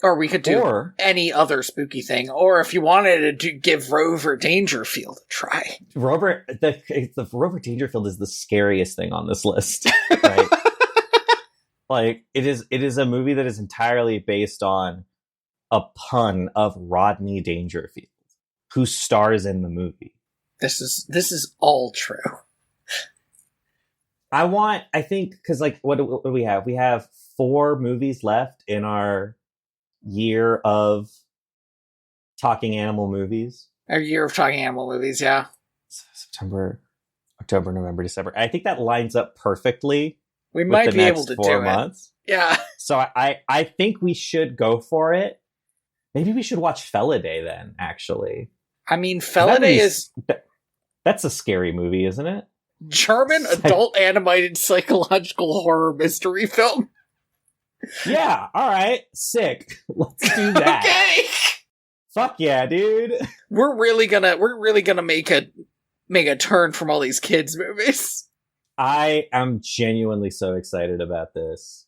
Or we could do any other spooky thing. Or if you wanted to give Rover Dangerfield a try. Rover Dangerfield is the scariest thing on this list. Right? Like, it is a movie that is entirely based on a pun of Rodney Dangerfield, who stars in the movie. This is all true. I think, because like, what do we have? We have 4 movies left in our year of talking animal movies. Our year of talking animal movies, yeah. September, October, November, December. I think that lines up perfectly. We might be able to do 4 months. Yeah. So I think we should go for it. Maybe we should watch Felidae then, actually. I mean, Felidae is... That's a scary movie, isn't it? German adult animated psychological horror mystery film. Yeah, alright. Sick. Let's do that. Okay! Fuck yeah, dude. We're really gonna make a turn from all these kids movies. I am genuinely so excited about this.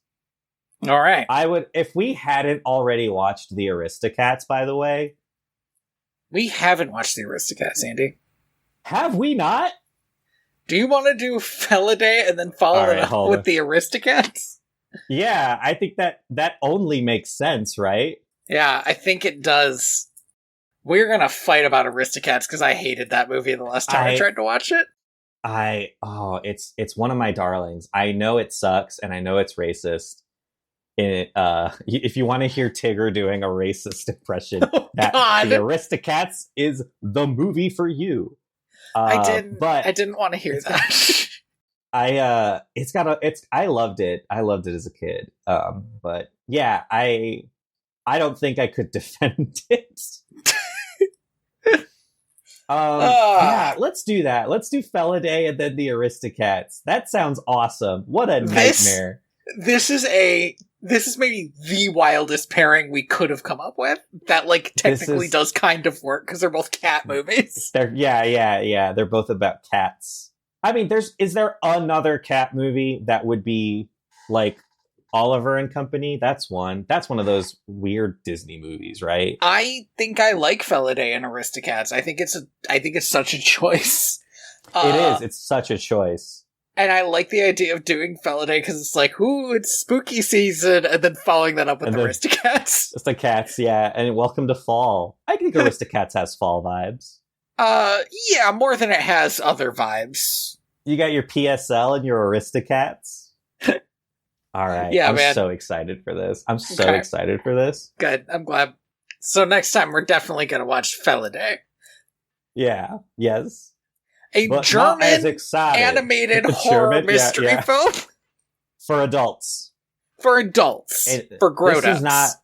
All right. I would, if we hadn't already watched The Aristocats, by the way. We haven't watched The Aristocats, Andy. Have we not? Do you want to do Felidae and then follow it up with The Aristocats? Yeah, I think that only makes sense, right? Yeah, I think it does. We're gonna fight about Aristocats because I hated that movie the last time I tried to watch it. It's one of my darlings. I know it sucks and I know it's racist. If you want to hear Tigger doing a racist impression, The Aristocats is the movie for you. I didn't want to hear that. I loved it. I loved it as a kid. But yeah, I don't think I could defend it. Yeah, let's do that. Let's do Felidae and then The Aristocats. That sounds awesome. What a nightmare. This is maybe the wildest pairing we could have come up with. That technically does kind of work because they're both cat movies. They're both about cats. I mean, is there another cat movie that would be like Oliver and Company? That's one of those weird Disney movies, right? I think I like Felidae and Aristocats. I think it's such a choice. It is. It's such a choice. And I like the idea of doing Felidae because it's like, ooh, it's spooky season, and then following that up with Aristocats. It's the cats, yeah, and welcome to fall. I think Aristocats has fall vibes. Yeah, more than it has other vibes. You got your PSL and your Aristocats? All right, yeah, I'm so excited for this. Excited for this. Good, I'm glad. So next time, we're definitely going to watch Felidae. Yeah, yes. But German animated horror mystery film for adults. For grown-ups.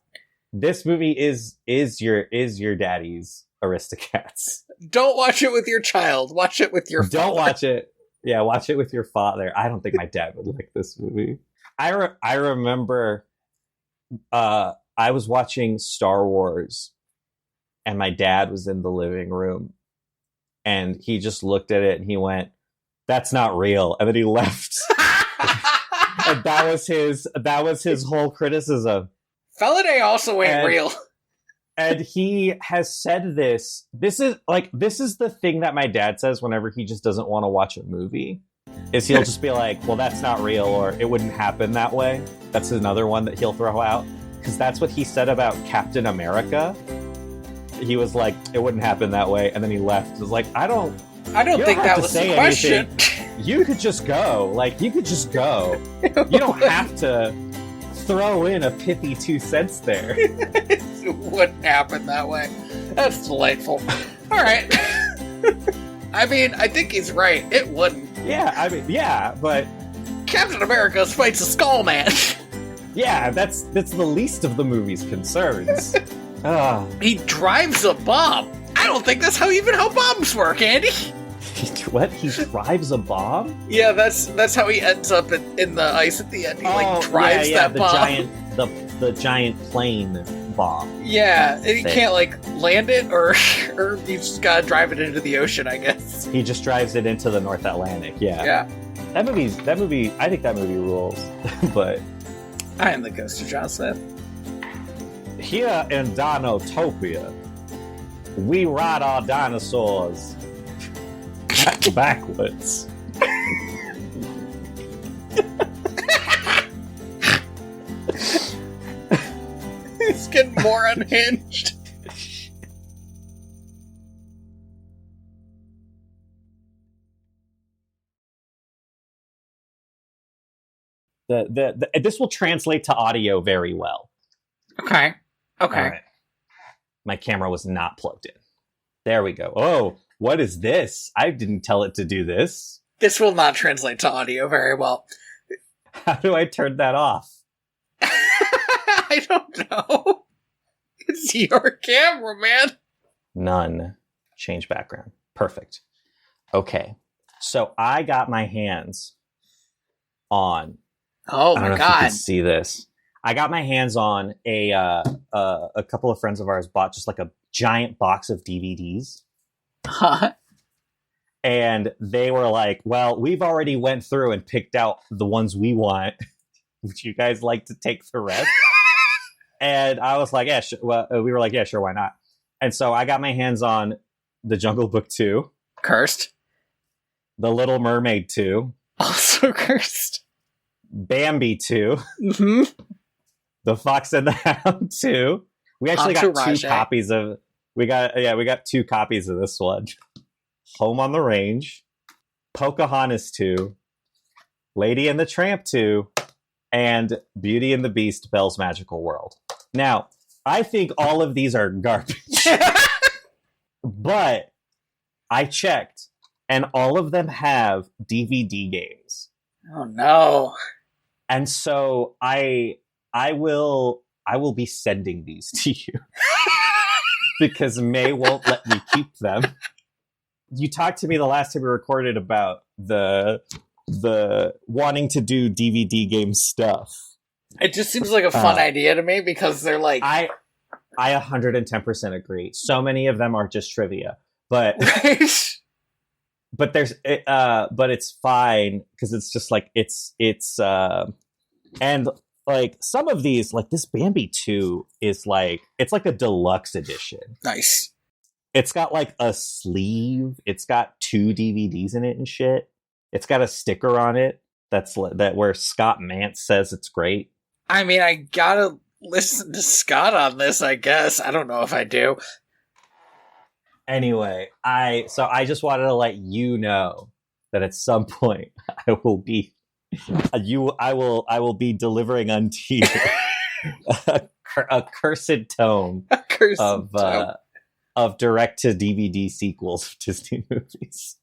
This movie is your daddy's Aristocats. Don't watch it with your child. Watch it with your father. Don't watch it. Yeah, watch it with your father. I don't think my dad would like this movie. I remember I was watching Star Wars and my dad was in the living room. And he just looked at it and he went, "That's not real." And then he left. And that was his whole criticism. Felidae also ain't real. And he has said this. This is the thing that my dad says whenever he just doesn't want to watch a movie. Is he'll just be like, "Well, that's not real," or "It wouldn't happen that way." That's another one that he'll throw out. Because that's what he said about Captain America. He was like, "It wouldn't happen that way," and then he left. It was like, I don't think that was the question. You could just go. You could just go. You don't have to throw in a pithy 2 cents there. It wouldn't happen that way. That's delightful. All right. I mean, I think he's right. It wouldn't. Yeah, but Captain America fights a skull man. Yeah, that's the least of the movie's concerns. He drives a bomb. I don't think that's how bombs work, Andy. What? He drives a bomb? Yeah, that's how he ends up in the ice at the end. He drives that bomb. The giant plane bomb. Yeah, and he can't land it, or you just gotta drive it into the ocean, I guess. He just drives it into the North Atlantic. Yeah. Yeah. That movie. I think that movie rules. But I am the ghost of John Smith. Here in Dinotopia, we ride our dinosaurs backwards. It's getting more unhinged. This will translate to audio very well. Okay. Right. My camera was not plugged in. There we go. Oh, what is this? I didn't tell it to do this. This will not translate to audio very well. How do I turn that off? I don't know. It's your camera, man. None. Change background. Perfect. Okay. So I got my hands on. Oh I don't my know god! if you can see this. I got my hands on a couple of friends of ours bought just like a giant box of DVDs. Huh? And they were like, well, we've already went through and picked out the ones we want. Would you guys like to take the rest? And I was like, yeah, we were like, yeah, sure, why not? And so I got my hands on The Jungle Book 2. Cursed. The Little Mermaid 2. Also cursed. Bambi 2. Mm-hmm. The Fox and the Hound 2. We actually got two copies of... We got two copies of this one. Home on the Range, Pocahontas 2, Lady and the Tramp 2, and Beauty and the Beast, Belle's Magical World. Now, I think all of these are garbage. But I checked, and all of them have DVD games. Oh no. And so I will be sending these to you. Because May won't let me keep them. You talked to me the last time we recorded about the wanting to do DVD game stuff. It just seems like a fun idea to me because they're like... I 110% agree. So many of them are just trivia. But but it's fine because it's just like it's and like some of these, like this Bambi 2 is like, it's like a deluxe edition. Nice. It's got like a sleeve. It's got 2 DVDs in it and shit. It's got a sticker on it that where Scott Mantz says it's great. I mean, I gotta listen to Scott on this, I guess. I don't know if I do. Anyway, I just wanted to let you know that at some point I will be I will be delivering unto you a cursed tome of direct to DVD sequels of Disney movies.